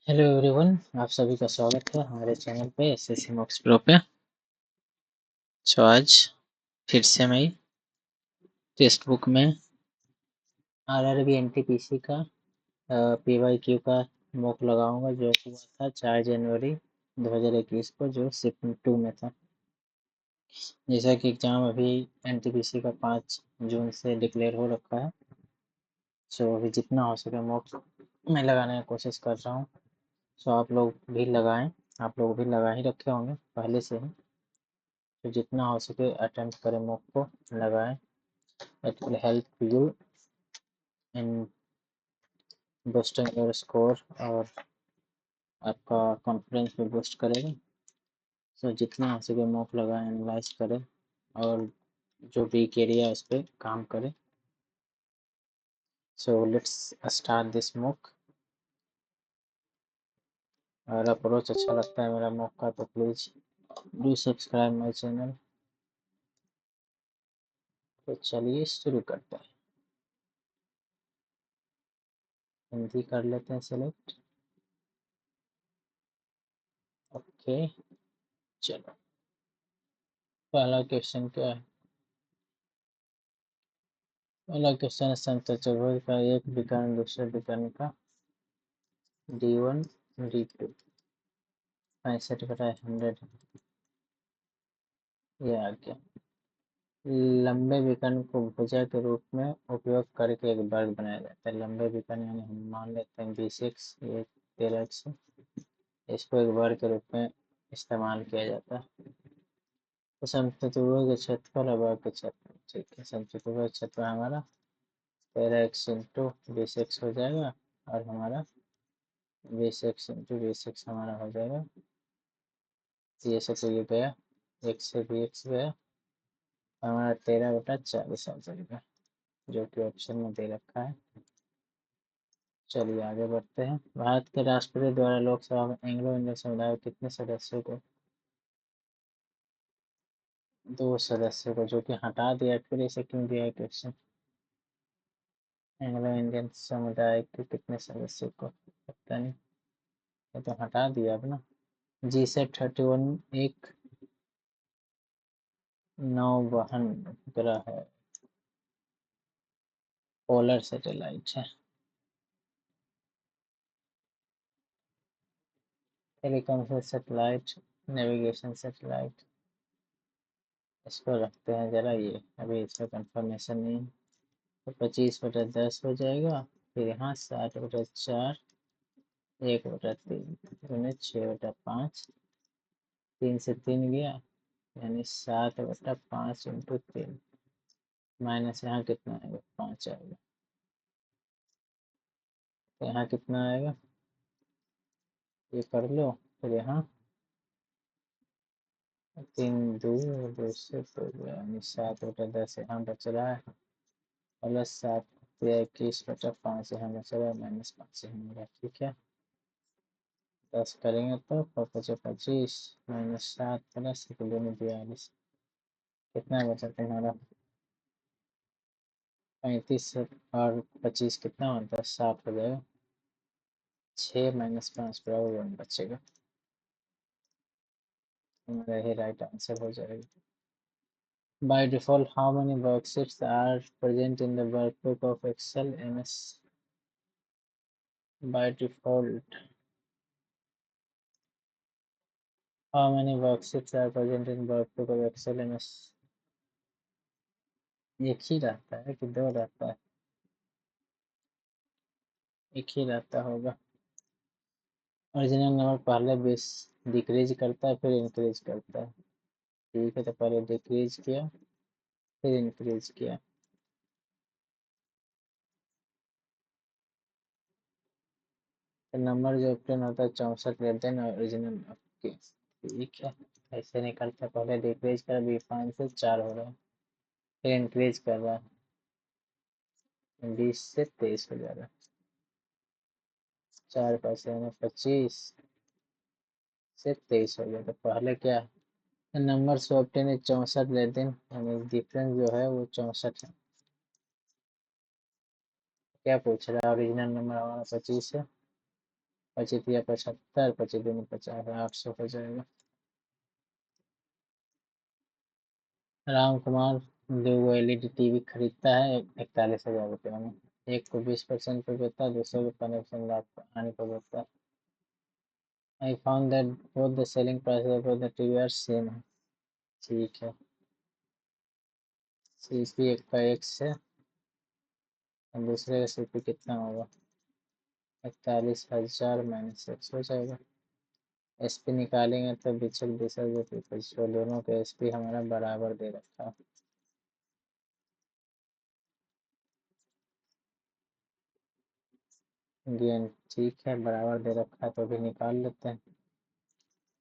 Hello everyone, आप सभी का स्वागत है हमारे चैनल पे एसएससी मॉक्स प्रो पे। आज फिर से मैं टेक्स्ट बुक में आरआरबी एनटीपीसी का पीवाईक्यू का मॉक लगाऊंगा जो हुआ था 4 जनवरी 2021 को, जो शिफ्ट 2 में था। जैसा कि एग्जाम अभी एनटीपीसी का 5 जून से डिक्लेयर हो रखा है, सो अभी जितना हो सके मॉक मैं लगाने की कोशिश कर रहा हूँ। सो आप लोग भी लगाएं, आप लोग भी लगा ही रखे होंगे पहले से ही, तो जितना हो सके अटेम्प्ट करें, मॉक को लगाएं। It will help you in boosting your score और आपका कॉन्फिडेंस भी बूस्ट करेगा। सो जितना हो सके मॉक लगाएं, एनालाइज करें और जो वीक एरिया है उस पर काम करें। So let's start this mock. अगर अप्रोच अच्छा लगता है मेरा मॉक का तो please do subscribe my channel. तो चलिए शुरू करते हैं। हिंदी कर लेते हैं सेलेक्ट। ओके, चलो पहला क्वेश्चन क्या है? पहला क्वेश्चन है संत चतुर्भुज का एक विकर्ण दूसरे विकर्ण का D1 D2 65/100 ये आ गया। लंबे विकर्ण को भुजा के रूप में उपयोग करके एक वर्ग बनाया जाता है। लंबे विकर्ण यानी हम मान लेते हैं 20x, ये 13x है। इसको एक वर्ग के रूप में इस्तेमाल किया जाता है। तो समचतुर्भुज के क्षेत्रफल और वर्ग के क्षेत्रफल, ठीक है। समचतुर्भुज क्षेत्रफल हमारा 13x इंटू 20x हो जाएगा और हमारा 20x इंटू 20x हमारा हो जाएगा। ये से तो ये गया, x से भी x गया, हमारा 13/40 आ जाएगा, जो कि ऑप्शन में दे रखा है। चलिए आगे बढ़ते हैं। भारत के राष्ट्रपति द्वारा लोकसभा में एंग्लो इंडियन समुदाय के कितने सदस्यों को? 2 सदस्यों को, जो कि हटा दिया। फिर इसे क्यों दिया है क्वेश्चन? एंग्लो इंडियन समुदाय के कितने सदस्यों को पता नहीं, ये तो हटा दिया अब ना। G31 एक नौवहन ग्रह है, पोलर सैटेलाइट है। टेलीकॉम सैटेलाइट, नेविगेशन सैटेलाइट, इसको रखते हैं जरा, ये अभी इसका कंफर्मेशन नहीं है। तो 25/10 हो जाएगा। फिर यहाँ 60/4, 1/3 यानी 6/5, 3 से 3 गया यानी 7/5 इंटू 3, माइनस यहाँ कितना आएगा? 5 आएगा। तो यहाँ कितना आएगा ये कर लो। फिर यहाँ 3 2 2 से तो यानी 7/10 यहाँ बच रहा है, प्लस 7 21/5 यहाँ बच रहा है, -5 यहाँ मेरा, ठीक है। 10 करेंगे तो 25 -7 प्लस 42 कितना बचा तुम्हारा? 35 और 25 कितना होता है? 60 हो जाएगा। 6 -5 बराबर 1 बचेगा, हमारा यही राइट आंसर हो जाएगा। By default, how many worksheets are present in the workbook of Excel MS? By default, how many worksheets are present in workbook of Excel MS? एक ही रहता है कि 2 रहता है? एक ही रहता होगा। ओरिजिनल नंबर पहले 20 डिक्रीज करता है फिर इंक्रीज करता है, ठीक है। तो पहले डिक्रीज किया फिर इंक्रीज किया। तो नंबर जो ऑप्टेन होता है 64 लेते हैं ओरिजिनल आपके, ठीक है। ऐसे निकलता है, पहले डिक्रीज कर 5 से 4 हो रहा है, फिर इंक्रीज कर रहा है 20 से 23 हो जा रहा है। 4 पैसे में 25 से 23 हो गया। तो पहले क्या नंबर से ऑप्टेन है 64 लेते हैं, यानी डिफरेंस जो है वो 64 है। क्या पूछ रहा है? ओरिजिनल नंबर हमारा 25 है, 25 या 75, 25 दूनी 50, 800 हो जाएगा। राम कुमार जो वो एलईडी टीवी खरीदता है 41,000 रुपये में, एक को 20% पे बेचता है, दूसरे को 15% लाभ आने पर बेचता है। I found that both the selling price of the TV are same है। ठीक है, सीपी एक का एक से और दूसरे का सीपी कितना होगा, 41,000 माइनस 100 हो जाएगा। एसपी निकालेंगे तो बिचल बिचल जो दोनों के एसपी हमारा बराबर दे रखा है। गेन ठीक है, बराबर दे रखा है तो भी निकाल लेते हैं।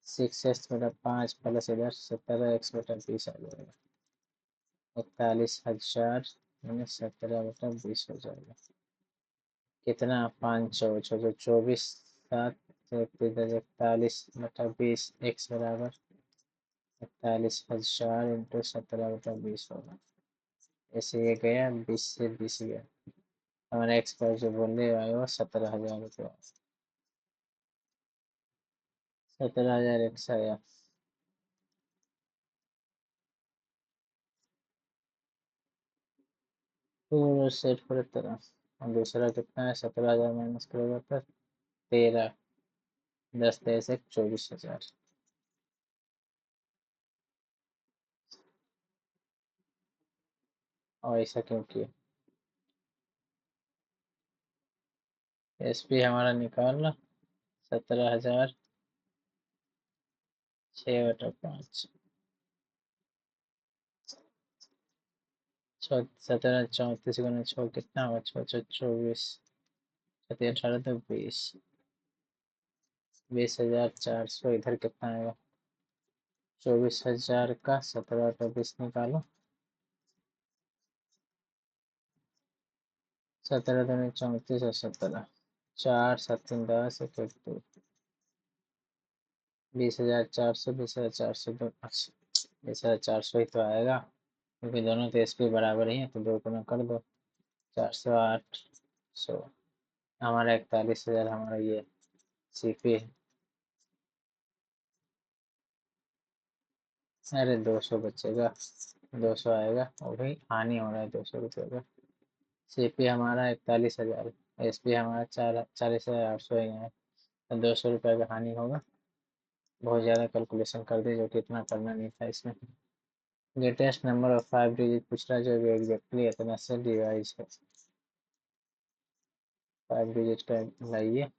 6x/5 प्लस इधर 17x/20 आ जाएगा, 41,000 माइनस 17/20 हो जाएगा। कितना, 5 24, 7 इधर 41/20, x बराबर 41,000 इंटू 17/20 होगा। ऐसे ये गया 20 से 20 गया, हमारे एक्स पर जो बोले आए वो 17,000 रुपये, 17,000 एक्स आया। तो सेट पर तरह और दूसरा कितना है, 17,000 माइनस करोगे तो 13, 10 तेईस 24,000। और ऐसा क्यों किया, एस पी हमारा निकालना 17,000 6/5, 17 34 गुना 6 कितना होगा, 6 24, 18 तो 20, 20,400। इधर कितना आएगा, 24,000 का 17/20 निकालो, 17 दूनी 34 और 17, 4 7 10 1 2, 20,400, 20,400 दो, अच्छा 20,400 ही तो आएगा क्योंकि दोनों तो एस पी बराबर ही है, तो दो गुना कर दो, 400 800, हमारा 41,000 हमारा ये सी पी है। अरे 200 बचेगा, 200 आएगा, वो भी हानि हो रहा है 200 रुपये का। सी पी हमारा 41,000, एस पी हमारा 40,800 ही है, तो 200 रुपये का हानि होगा। बहुत ज़्यादा कैलकुलेशन कर दी, जो कि इतना करना नहीं था इसमें। ग्रेटेस्ट नंबर ऑफ 5 डिजिट पूछ रहा है, जो भी एग्जैक्टली इतना से डिवाइस है। 5 डिजिट का लाइए,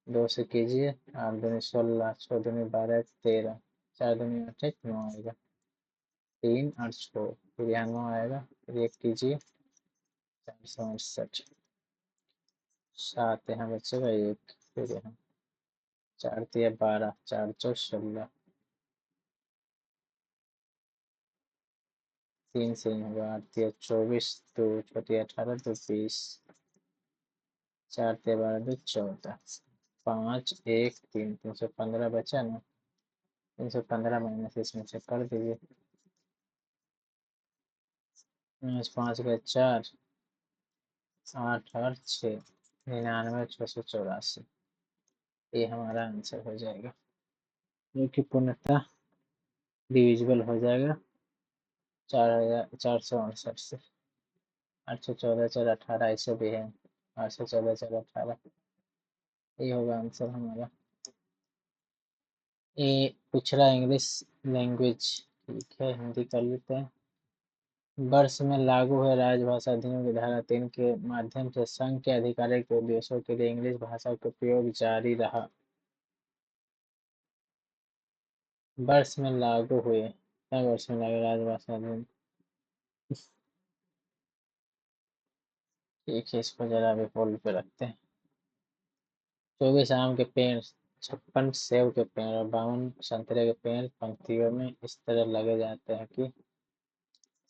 2 से कीजिए, 8 दूनी 16, 6 दूनी 12 13, 4 दूनी 8 9 आएगा, 3 और 6 फिर यहाँ 9 आएगा, फिर 1 कीजिए, 468, 7 यहाँ बचेगा 1, फिर यहाँ 4 तिया 12, 4 चौ 16, 3 से यहाँ होगा 8 तिया 24, 2 छोटी 18 तो 20, 4 तिया 12 तो 14, 5 1 3, 315 बचा ना, 315 माइनस इसमें से कर दीजिए, 5 का 4, 8 और 6, 99 684, ये हमारा आंसर हो जाएगा, जो कि पूर्णतः डिविजिबल हो जाएगा 4,468 से। 814 4 18 ऐसे भी है, 814 4 18, ये होगा आंसर हमारा। ये पूछ रहा है इंग्लिश लैंग्वेज, ठीक है हिंदी कर लेते हैं। वर्ष में लागू हुए राजभाषा अधिनियम की धारा 3 के माध्यम से संघ के आधिकारिक उद्देश्यों के लिए इंग्लिश भाषा का उपयोग जारी रहा। वर्ष में लागू हुए, क्या वर्ष में लागू राजभाषा अधिनियम, ठीक है इसको जरा अभी होल्ड पे रखते हैं। 24 आम के पेड़, 56 सेब के पेड़ और 52 संतरे के पेड़ पंक्तियों में इस तरह लगे जाते हैं कि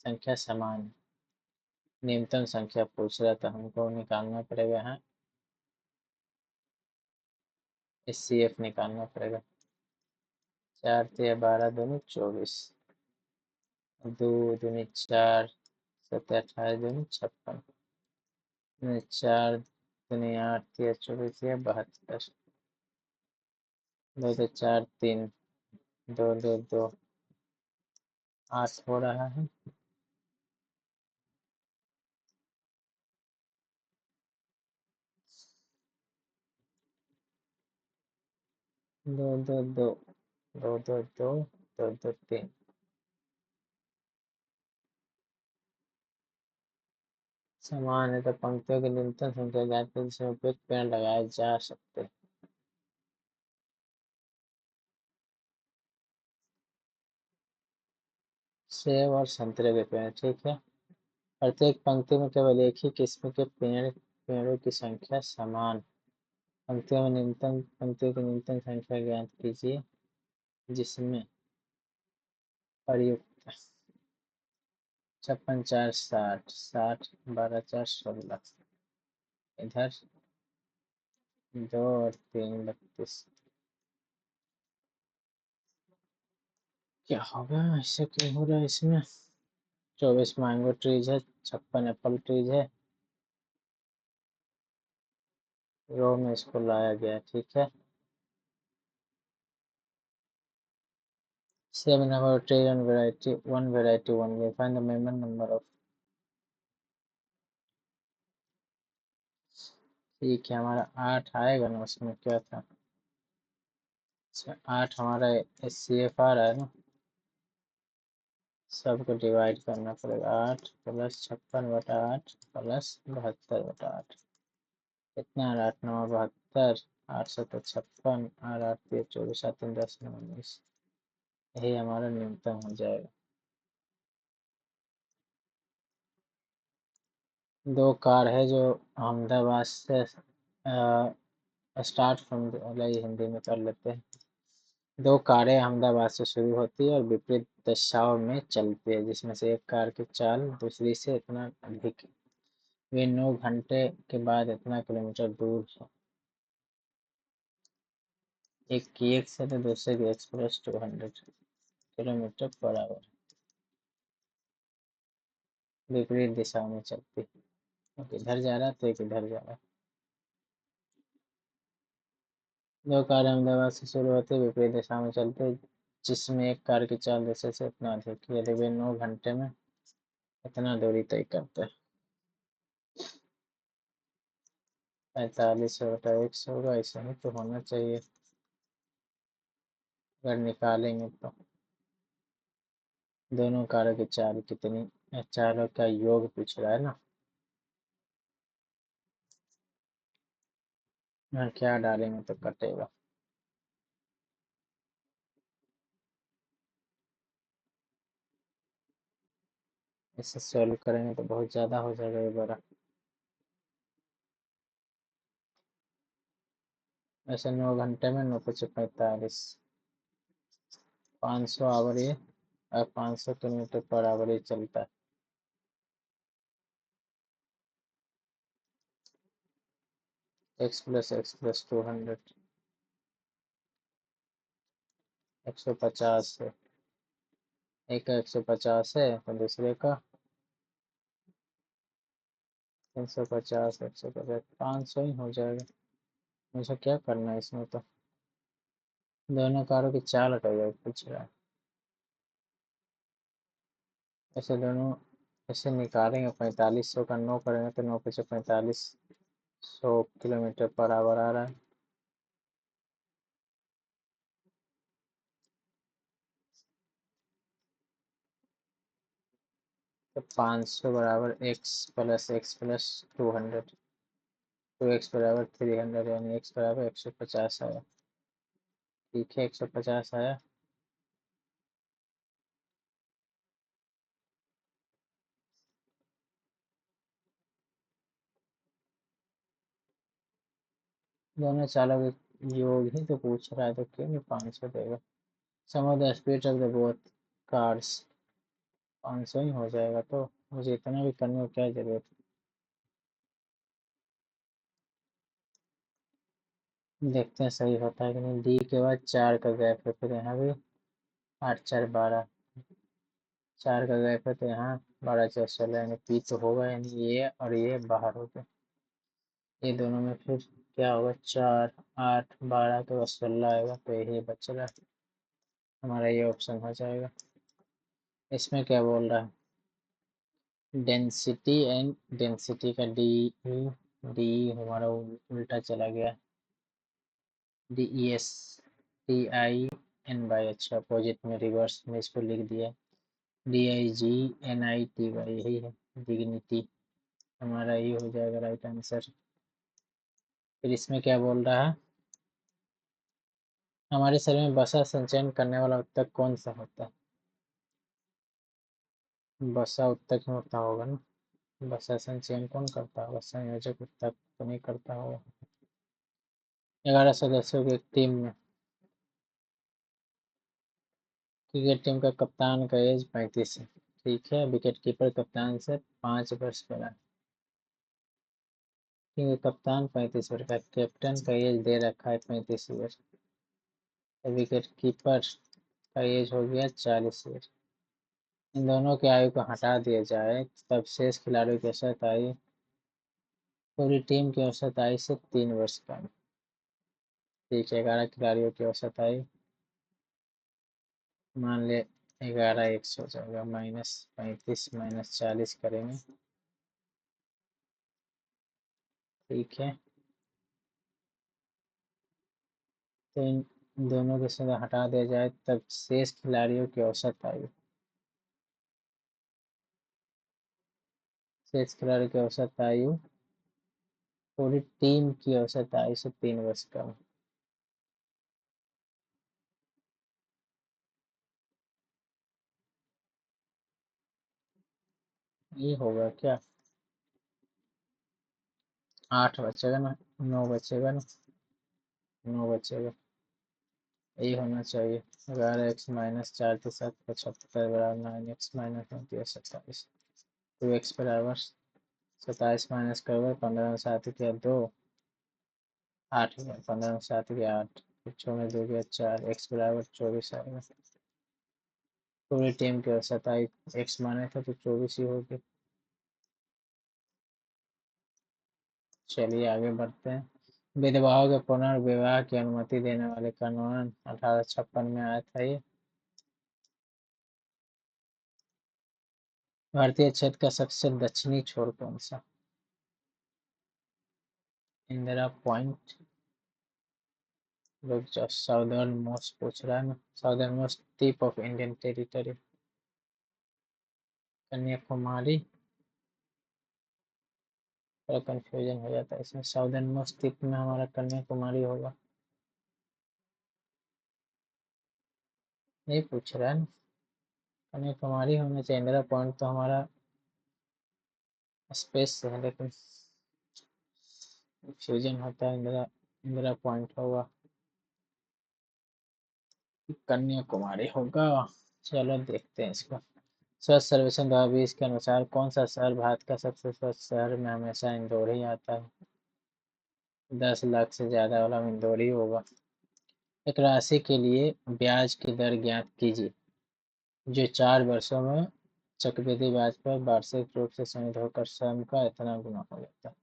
संख्या समान है। न्यूनतम संख्या पूछ रहा था, हमको निकालना पड़ेगा, है इस सी एफ निकालना पड़ेगा। 4 तिया 12 दूनी 24, 2 दूनी 4, 7 28 दूनी 56, 4 दूनी 8 तिया 24 तिया 72, 2 2 4 3 2 2 2 8 हो रहा है। 2 2 2 2 2 2 2 2 3 समान है तो पंक्तियों की न्यूनतम संख्या ज्ञात है जिसमें उपयुक्त पेड़ लगाए जा सकते हैं। सेब और संतरे के पेड़, ठीक है। प्रत्येक पंक्ति में केवल एक ही किस्म के पेड़ों की संख्या समान। पंक्तियों की न्यूनतम संख्या ज्ञात कीजिए जिसमें प्रयुक्त 56 4 60 60 12 4 16 इधर 2 और 3 32। क्या होगा, ऐसा क्यों हो रहा है इसमें। 24 मैंगो ट्रीज है, 56 एप्पल ट्रीज है। रो में इसको लाया गया, ठीक है। 7 number of tree and variety 1, we find the minimum number of। ठीक है, हमारा 8 आएगा ना, उसमें क्या था। इसमें 8 हमारा SCF आ रहा है ना, सबको डिवाइड करना पड़ेगा। 8 प्लस 56/8 प्लस 72/8 कितना आ रहा है। 8 9 72, 8 7 56 और 8 3 24, 7 3 10 9 19। यही हमारा न्यूनतम हो जाएगा। दो कार है जो अहमदाबाद से स्टार्ट फ्रॉम, हिंदी में कर लेते हैं। दो कारें अहमदाबाद से शुरू होती है और विपरीत दिशाओं में चलती है, जिसमें से एक कार की चाल दूसरी से इतना अधिक है। वे 9 घंटे के बाद इतना किलोमीटर दूर है। एक की 1 से तो दूसरे की एक्सप्रेस 200 किलोमीटर पर आवर विपरीत दिशा में चलती है। एक इधर जा रहा है तो एक इधर जा रहा है। दो कार अहमदाबाद से शुरू होते विपरीत दिशा में चलते, जिसमें एक कार की चाल दूसरे से इतना अधिक, यदि वे 9 घंटे में इतना दूरी तय करते हैं। 45/100 होगा, ऐसा ही तो होना चाहिए अगर निकालेंगे तो। दोनों कारों की चाल कितनी, चारों का योग पूछ रहा है ना। क्या डालेंगे तो कटेगा। इसे सॉल्व करेंगे तो बहुत ज़्यादा हो जाएगा ये बड़ा। ऐसे 9 घंटे में 9 पचे 45, 500 आवर ये 500 किलोमीटर पर आवर ये चलता है। x+x+ 200 150 है। एक का 150 है तो दूसरे का 350, 150 500 ही हो जाएगा। मुझे क्या करना है इसमें तो। दोनों कारों की चाल हटाइए पूछ रहा है। ऐसे दोनों ऐसे निकालेंगे। 4500 का 9 करेंगे तो 9 पचे 4500 किलोमीटर पर आवर आ रहा है। तो 500 बराबर x+x+200, 2x बराबर 300, यानी x बराबर 150 आया। ठीक है, 150 आया। दोनों चालों के योग ही तो पूछ रहा है, तो क्यों नहीं 500 देगा। Sum the speed of the both cars 500 ही हो जाएगा। तो मुझे इतना भी करने की क्या जरूरत है। देखते हैं सही होता है कि नहीं। डी के बाद 4 का गैप है, फिर यहाँ भी 8 4 12, 4 का गैप है तो यहाँ 12 4 16, यानी पी तो होगा, यानी ये और ये बाहर हो गए। ये दोनों में फिर क्या होगा, 4 8 12 के बाद 16 आएगा, तो यही बच रहा है हमारा, ये ऑप्शन हो जाएगा। इसमें क्या बोल रहा है, डेंसिटी एंड डेंसिटी का डी डी हमारा उल्टा चला गया, D E S T I N Y, अच्छा अपोजिट में रिवर्स में इसको लिख दिया, D I G N I T Y, यही है डिग्निटी, हमारा ये हो जाएगा राइट आंसर। फिर इसमें क्या बोल रहा है, हमारे शरीर में वसा संचयन करने वाला ऊतक कौन सा होता है, वसा ऊतक में होता होगा ना, वसा संचयन कौन करता होगा, संयोजक ऊतक तो नहीं करता होगा। 11 सदस्यों की एक टीम में, क्रिकेट टीम का कप्तान का एज 35 है, ठीक है, विकेट कीपर कप्तान से 5 वर्ष बड़ा है, ठीक है, कप्तान 35 वर्ष का, कैप्टन का एज दे रखा है 35 ईयर, विकेट कीपर का एज हो गया 40 ईयर, इन दोनों की आयु को हटा दिया जाए तब शेष खिलाड़ियों की औसत आयु पूरी टीम की औसत आयु से 3 वर्ष कम, ठीक है, 11 खिलाड़ियों की औसत आयु मान ले 11 हो जाएगा, -35 -40 करेंगे, ठीक है, तो इन दोनों के साथ हटा दिया जाए तब शेष खिलाड़ियों की औसत आयु, शेष खिलाड़ियों की औसत आयु पूरी टीम की औसत आयु से 3 वर्ष कम, ये होगा क्या, 8 बचेगा ना, 9 बचेगा ना, 9 बचेगा, यही होना चाहिए, 11x-4 के साथ 75 बराबर 9x -29 2x बराबर 27 माइनस करोगे, 15 में 7 किया 2, 8 गया, 15 में 7 गया 8, 6 में 2 गया 4, x बराबर 24 आएगा, पूरी टीम की औसत आई x माने थे तो 24 ही होगी। चलिए आगे बढ़ते हैं, विधवाओं के पुनर्विवाह की अनुमति देने वाले कानून 1856 में आया था ये, भारतीय क्षेत्र का सबसे दक्षिणी छोर कौन सा, इंदिरा पॉइंट, रुक जाओ, साउदर्न मोस्ट पूछ रहा है ना, southern most tip of Indian territory, Kanyakumari, थोड़ा कंफ्यूजन हो जाता है इसमें, साउदर्न मोस्ट टिप में हमारा कन्याकुमारी होगा, नहीं पूछ रहा है ना, कन्याकुमारी होना चाहिए, इंदिरा पॉइंट तो हमारा स्पेस से है, लेकिन फ्यूजन होता है, इंदिरा इंदिरा पॉइंट होगा, कन्याकुमारी होगा, चलो देखते हैं इसको। स्वच्छ सर्वेक्षण 2020 के अनुसार कौन सा शहर भारत का सबसे स्वच्छ शहर में हमेशा इंदौर ही आता है, 10 लाख से ज्यादा वाला इंदौर ही होगा। एक राशि के लिए ब्याज की दर ज्ञात कीजिए जो 4 वर्षों में चक्रवृद्धि ब्याज पर वार्षिक रूप से संयुक्त होकर स्वयं का इतना गुना हो जाता है,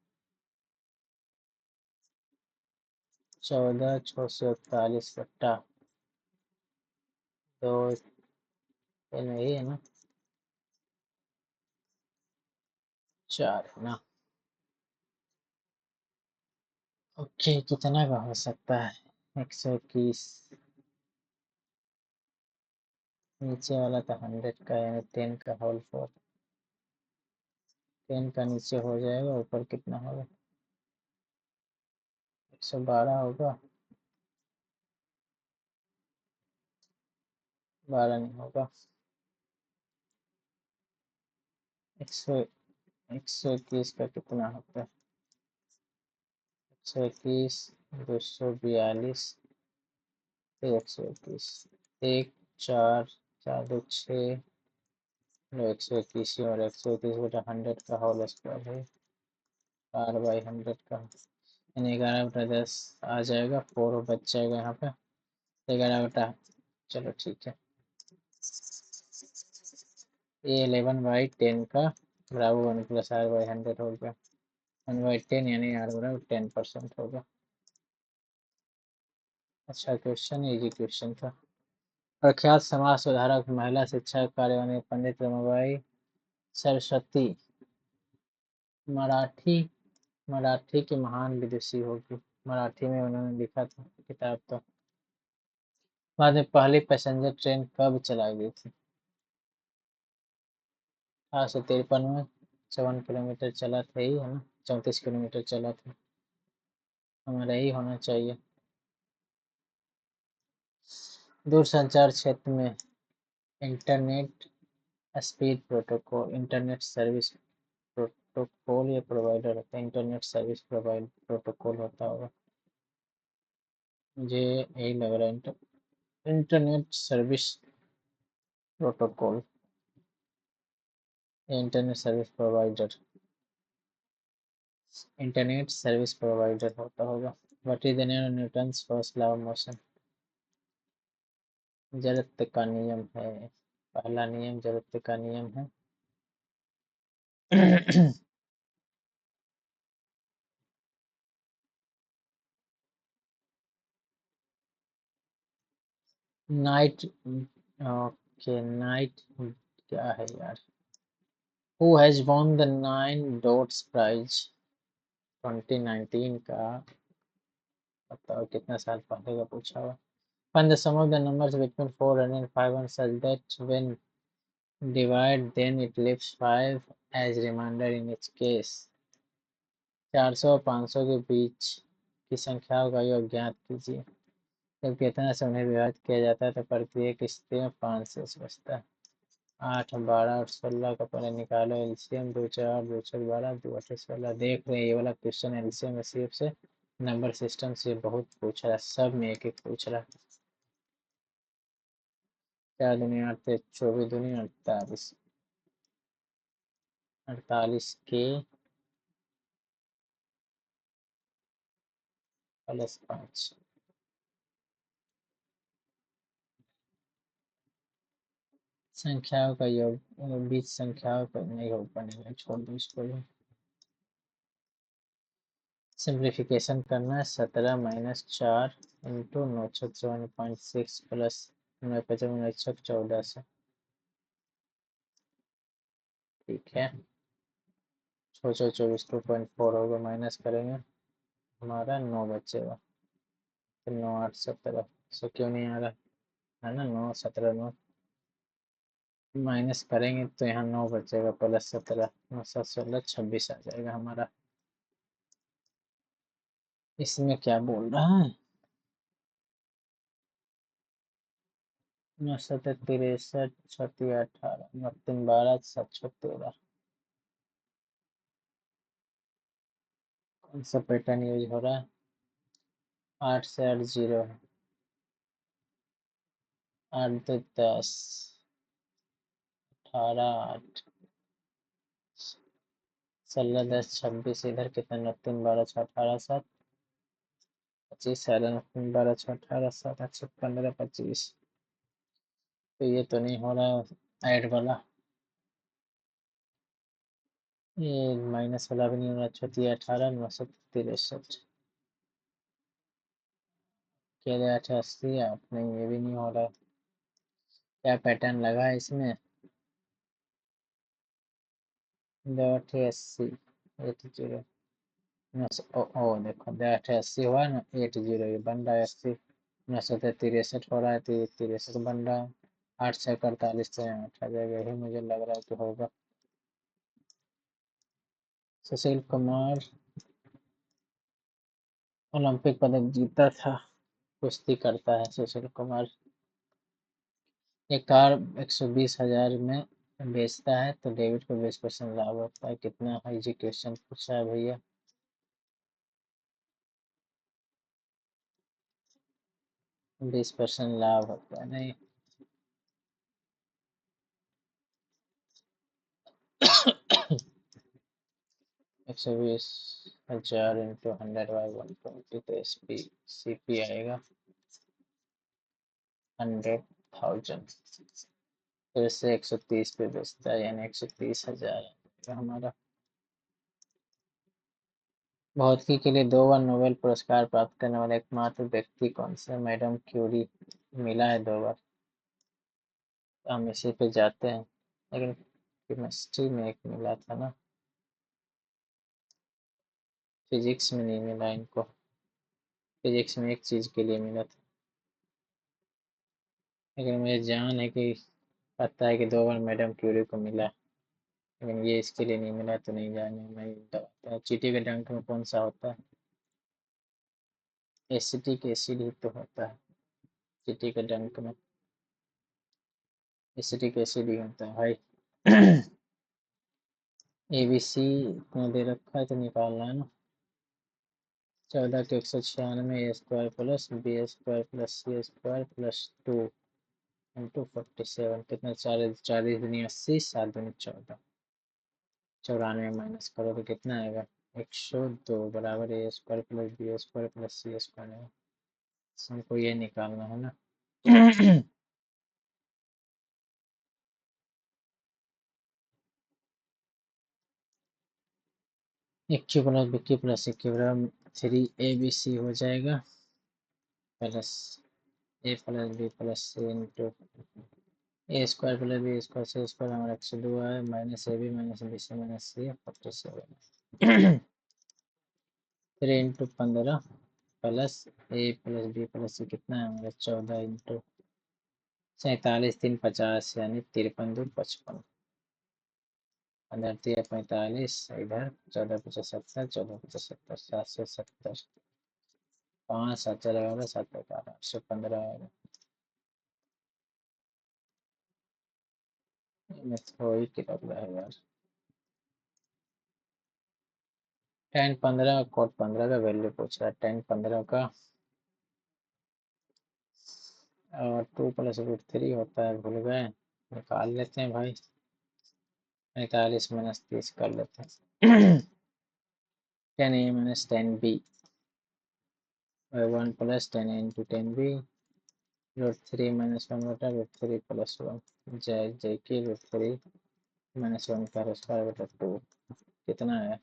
14,641 बट्टा 2, यही है ना, 4 है ना, ओके, कितना का हो सकता है, 121, नीचे वाला तो 100 का, यानी 10 का होल 4, 10 का नीचे हो जाएगा, ऊपर कितना होगा, 112 होगा, 12 नहीं होगा, 121 का कितना होता है, 121, 242, 121, 1 4 4 2 6, 121 और 121/100 का होल स्क्वायर है, 4/100 का, यानी 11/10 आ जाएगा, 4 बच जाएगा यहाँ पे, 11 चलो ठीक है, ये 11/10 का बराबर 1 + R/100 हो गया, 1/10 यानी R बराबर 10% होगा। अच्छा क्वेश्चन, इजी क्वेश्चन था। प्रख्यात समाज सुधारक, महिला शिक्षा कार्यवाही पंडित रमाबाई सरस्वती मराठी मराठी की महान विदुषी होगी। मराठी में उन्होंने लिखा था किताब। तो बाद में पहली पैसेंजर ट्रेन कब चलाई गई थी? 1853 में। 54 किलोमीटर चला था ही है ना, 34 किलोमीटर चला था। हमारा यही होना चाहिए। दूरसंचार क्षेत्र में internet speed protocol, internet service protocol या प्रोवाइडर होता है। इंटरनेट सर्विस प्रोवाइड प्रोटोकॉल होता होगा, मुझे यही लग रहा है। Internet service protocol, internet service provider, internet service provider होता होगा। What is the name of Newton's first law of motion? जड़त्व का नियम है। पहला नियम जड़त्व का नियम है। नाइट, ओके नाइट क्या है यार? Who has won the 9 dots prize 2019 का? बताओ कितना साल पहले का पूछा हुआ। Find the sum of the numbers between 400 and 500 such that when divide then it leaves 5 as remainder in each case। 400 और 500 के बीच की संख्याओं का योग ज्ञात कीजिए। जब कितना से उन्हें विभाजित किया जाता है तो प्रत्येक स्थिति में 5 से बचता है। 8, 12 और 16 का पहले निकालो एलसीएम। 2 4 2 6 12 2 8 16। देख रहे हैं ये वाला क्वेश्चन एलसीएम एचसीएफ से, नंबर सिस्टम से बहुत पूछ रहा है, सब में एक एक पूछ रहा है। 4 दूनी 8 24 दूनी 48, 48 के +5। संख्याओं का योग बीच संख्याओं का नहीं हो पाएगा, छोड़ दो इसको। सिंप्लीफिकेशन करना है। 17 - 4 इंटू 957.6 प्लस 955 14 से। ठीक है, 24.4 होगा, माइनस करेंगे हमारा 9 बचेगा। तो 9 8 17 सो क्यों नहीं आ रहा है ना? 9 17 9 माइनस करेंगे तो यहाँ 9 बचेगा प्लस 17, 9 7 16 26 आ जाएगा हमारा। इसमें क्या बोल रहा है? 9 7 63 36 18 9 3 12 7 6 13। कौन सा पैटर्न यूज हो रहा है? 8 से 8 0 है, 8 2 10, 18 8 16 10 26। इधर कितना? 9 3 12 6 18 7 25 7 9 3 12 6 18 7 8 15 25। तो ये तो नहीं हो रहा है ऐड वाला, ये माइनस वाला भी नहीं हो रहा। 36 18 963 के 88 आप नहीं, ये भी नहीं हो रहा। क्या पैटर्न लगा है इसमें? 80 80 ओ देखो 80 हुआ ना, 80 ये बन रहा है 80। 963 हो रहा है तो 63 बन रहा है। 8 से 48 से 8 आ जाएगा, यही मुझे लग रहा है कि होगा। सुशील कुमार ओलंपिक पदक जीता था, कुश्ती करता है सुशील कुमार। एक कार 120,000 में बेचता है तो डेबिट को 20% लाभ होता है। कितना इजी क्वेश्चन पूछा है भैया। 20% लाभ होता है नहीं। 120,000 इंटू 100/120 तो सीपी आएगा 100,000। फिर से 130 पे बेचता है यानी 130,000 हमारा। भौतिकी के लिए 2 बार नोबेल पुरस्कार प्राप्त करने वाले एकमात्र व्यक्ति कौन से? Madam Curie. मिला है 2 बार। तो हम इसी पे जाते हैं, लेकिन केमिस्ट्री में एक मिला था ना, फिजिक्स में नहीं मिला इनको। फिजिक्स में एक चीज के लिए मिला था, लेकिन मुझे जान है कि पता है कि 2 बार मैडम क्यूरी को मिला है, लेकिन ये इसके लिए नहीं मिला तो नहीं जाने मैं बताता है। चींटी के डंक में कौन सा होता है? एसिटिक एसिड ही तो होता है चींटी के डंक में। एसिटिक एसिड ही होता है भाई। ABC में दे रखा है तो निकालना है ना। 14 के 196 A² plus B² plus C² plus 2 into 47 कितना? 40 40 दूनी 80, 7 दूनी 14, 94 माइनस करो तो कितना आएगा? 102 बराबर A² plus B² plus C² है। हमको ये निकालना है ना। इक्की प्लस बिक्की प्लस इक्की बराबर 3ABC हो जाएगा, plus A plus B plus C into A² plus B²C² हमारा 102 है, minus AB minus BC minus C 47। 3 into 15 plus A plus B plus C कितना है हमारा? 14 इंटू 47 3 50 यानी 53 2 55। 15 45 इधर 14 55 14 55 770, 5 7 4 11 7 11 815 आएगा। मैं थोड़ी की लग रहा है यार। tan 15 cot 15 का वैल्यू पूछ रहा है। tan 15 का 2 + √3 होता है, भूल गए? निकाल लेते हैं भाई। 45 माइनस 30 कर लेते हैं। 10A minus 10B 1 plus 10A into 10B √3 minus 1 बटा √3 प्लस 1 जय की √3 माइनस 1 का स्क्वायर बटा 2 कितना है?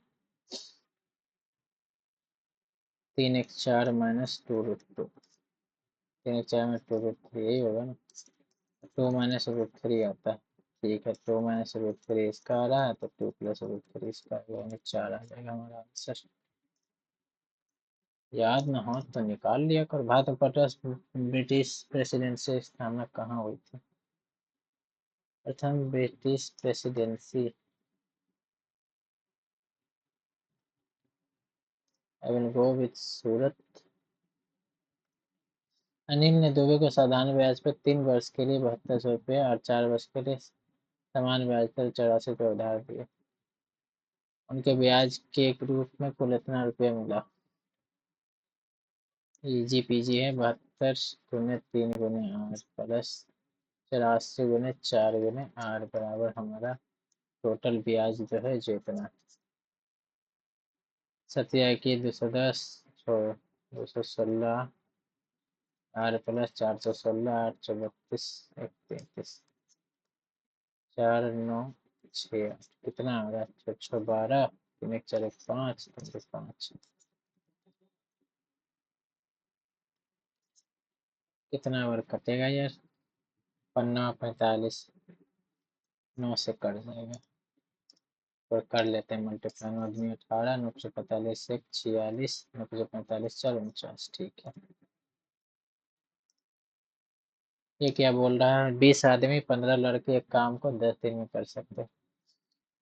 3 x 4 माइनस 2√2 3 x 4 माइनस 2√3 यही होगा ना। 2 माइनस √3 आता है, ठीक है। 2 माइनस √3 इसका आ रहा है तो 2 प्लस √3 इसका यानी 4 आ जाएगा हमारा आंसर। याद ना हो तो निकाल लिया कर। भारत ब्रिटिश प्रेसिडेंसी स्थापना कहाँ हुई थी? प्रथम British presidency I will go with Surat. Anil ने दुबे को साधारण ब्याज पर 3 वर्ष के लिए 7200 रुपये और 4 वर्ष के लिए समान ब्याज पर 84 रुपये उधार दिए। उनके ब्याज के एक रूप में कुल इतना रुपया मिला। इजी पीजी है। 72 × 3 × 8 प्लस 84 × 4 × 8 बराबर हमारा टोटल ब्याज जो है जो इतना। 7 210 216 8 प्लस 416 8 4 32 1 33 4 9 6 8 कितना आ रहा है? 6 6 12 3 1 4 1 5 3 2 5 कितना बार कटेगा यार? 45 9 से कट जाएगा, और कर लेते हैं मल्टीप्लाई। 9 दूनी 18 9 से 45 1 46 9 से 45 4 49 ठीक है। ये क्या बोल रहा है? 20 आदमी 15 लड़के एक काम को 10 दिन में कर सकते हैं।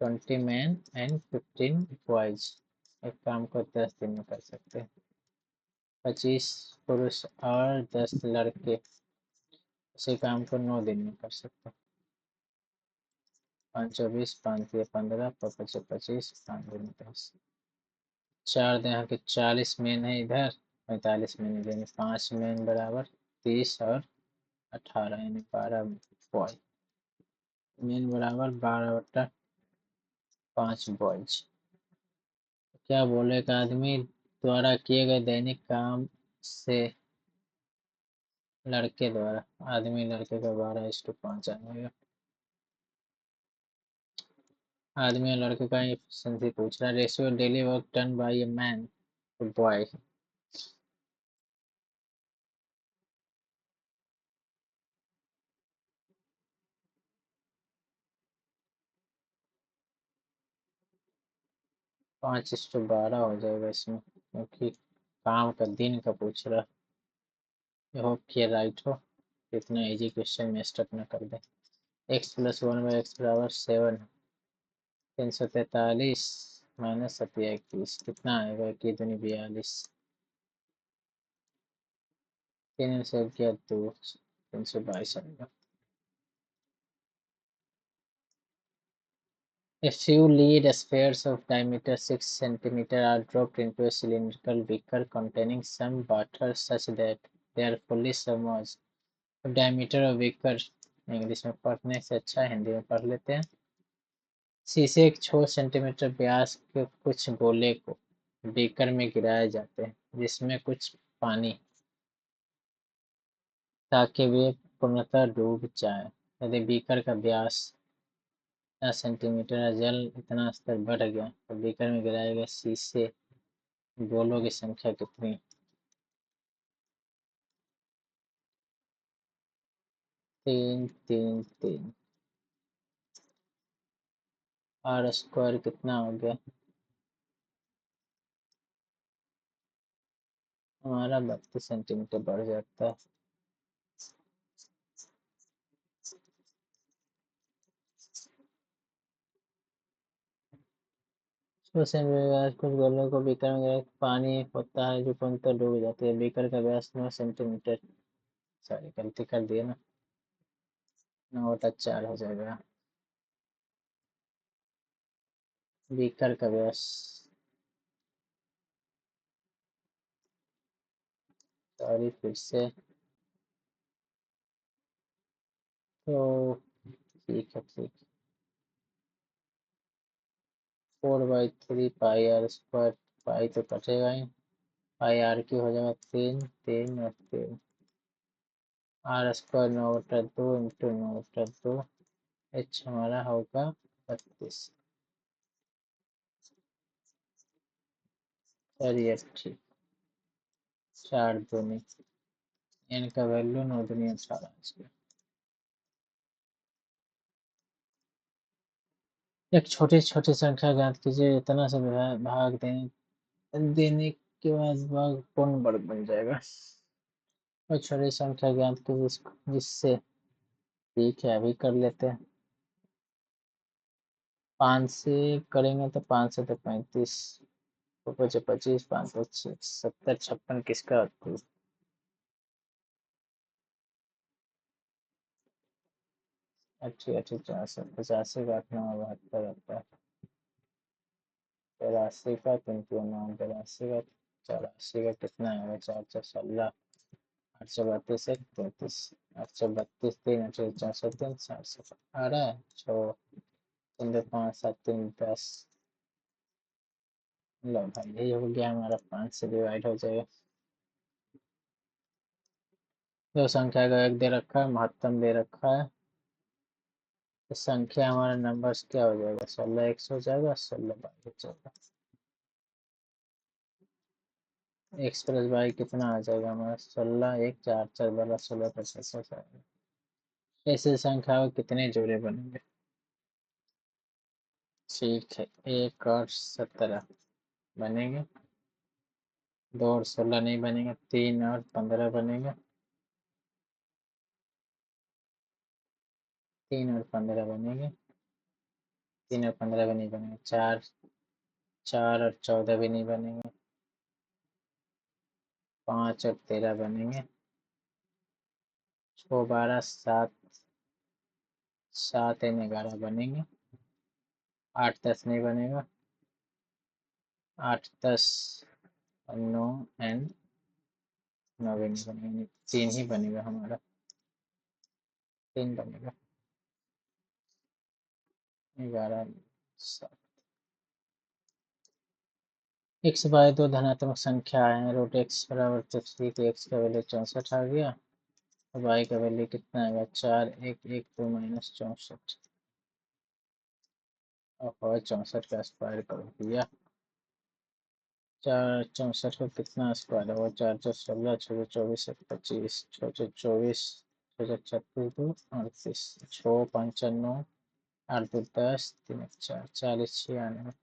20 मैन एंड 15 बॉयज एक काम को 10 दिन में कर सकते हैं। 25 पुरुष और 10 लड़के उसी काम को 9 दिन में कर सकते हैं। 5 24 5 3 15 5 25 5 दूनी 10 4 यहाँ के 40 मैन है इधर 45 मैन इधर 5 मैन बराबर 30 और 18 यानी 12 बॉय मैन बराबर 12/5 बॉयज। क्या बोले? एक आदमी द्वारा किए गए दैनिक काम से लड़के द्वारा आदमी लड़के का 12:5 आ जाएगा। आदमी और लड़के का एफिशिएंसी पूछ रहा है। Ratio daily work done by a man तो बॉय। 5:12 हो जाएगा इसमें, क्योंकि काम का दिन का पूछ रहा। होप कि राइट हो, इतना इजी क्वेश्चन में स्टक न कर दे। x+1/x बराबर 7, 343 माइनस 31 कितना आएगा? 1 2 42, 3 से 2, 322 आएगा। A few lead spheres of diameter 6 centimeter are dropped into a cylindrical beaker containing some water such that they are fully submerged. Diameter of beaker English में पढ़ने से अच्छा हिंदी में पढ़ लेते हैं। शीशे के 6 सेंटीमीटर व्यास के कुछ गोले को बीकर में गिराए जाते हैं जिसमें कुछ पानी, ताकि वे पूर्णतः डूब जाएं। यदि बीकर का व्यास 10 सेंटीमीटर है, जल इतना स्तर बढ़ गया तो बीकर में गिराए गए शीशे गोलों की संख्या कितनी? 3 3 3। आर स्क्वायर कितना हो गया हमारा? 32 सेंटीमीटर बढ़ जाता है। सोशल व्यास कुछ गोलों को बीकर में गिरा पानी होता है जो पूर्णतः डूब जाती है। बीकर का व्यास 9 सेंटीमीटर, सॉरी गलती कर दिया ना, 9/4 हो जाएगा। बीकर का व्यास, सॉरी फिर से, तो ठीक है ठीक। 4/3 पाई आर स्क्वायर, पाई तो कटेगा ही, पाई आर की हो जाएगा 3 3 और 3। आर स्क्वायर 9/2 इंटू 9/2, एच हमारा होगा 32। चलिए ठीक, 4 दूनी, एन का वैल्यू 9 दूनी 18। एक छोटी छोटी संख्या ज्ञात कीजिए, इतना से भाग देने के बाद भाग पूर्ण वर्ग बन जाएगा। और छोटी संख्या ज्ञात कीजिए जिससे, ठीक है अभी कर लेते हैं। 5 से करेंगे तो 5 से तो 35, ऊपर से 25, 5 25, 70, 56 किसका होता है? 80 80 64, 85 का 8 9 72 होता है। 83 का 29, 83 का 84 का कितना आएगा? 4 4 16, 832 1 33, 832 3 864 3 60 आ रहा है। 6 3 2 5 7 3 10। लो भाई यही हो गया हमारा, 5 से डिवाइड हो जाएगा। दो संख्या का एक दे रखा है, महत्तम दे रखा है, तो संख्या हमारा नंबर्स क्या हो जाएगा? 16 x हो जाएगा, 16 y हो जाएगा। x प्लस वाई कितना आ जाएगा हमारा? 16 1 4 4 12 16 25 हो जाएगा। ऐसे संख्या के कितने जोड़े बनेंगे? ठीक है, 1 और 17 बनेंगे, 2 और 16 नहीं बनेंगे, 3 और 15 बनेंगे, 3 और 15 बनेंगे, 3 और 15 भी नहीं बनेंगे, 4 4 और 14 भी नहीं बनेंगे, 5 और 13 बनेंगे, 6 12 7, 7 एन 11 बनेंगे, 8 10 नहीं बनेगा, 8 10 और 9 एन 9 भी नहीं बनेंगे, 3 ही बनेगा हमारा, 3 बनेगा। 11 एक्स बाय 2 धनात्मक संख्या है, रूट एक्स बराबर 63, तो एक्स का वैल्यू 64 आ गया, और वाई का वैल्यू कितना आएगा? 4 1 1 2 माइनस 64, और 64 का स्क्वायर कर दिया। 4 64 का कितना स्क्वायर है वो 4 4 16 6 24 25 6 24 6 36 2 38 6 5 9 8 2 10 3 4 40 96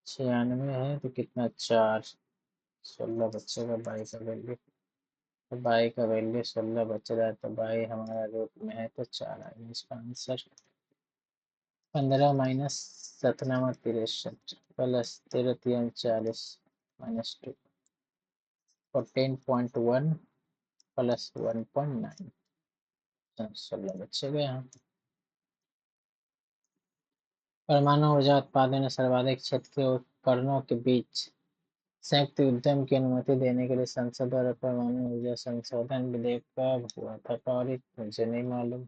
96 है तो कितना 4 16 बच्चेगा बाई का वैल्यू तो बाई का वैल्यू 16 बच रहा है तो बाई हमारा रूट में है तो 4 आएगा इसका आंसर 15 माइनस 17 63 प्लस 13 40 -2 14.1 प्लस 1.9 16 बचेगा यहाँ परमाणु ऊर्जा उत्पादन में सर्वाधिक क्षेत्र के उपकरणों के बीच संयुक्त उद्यम की अनुमति देने के लिए संसद द्वारा परमाणु ऊर्जा संशोधन विधेयक कब हुआ था पारित मुझे नहीं मालूम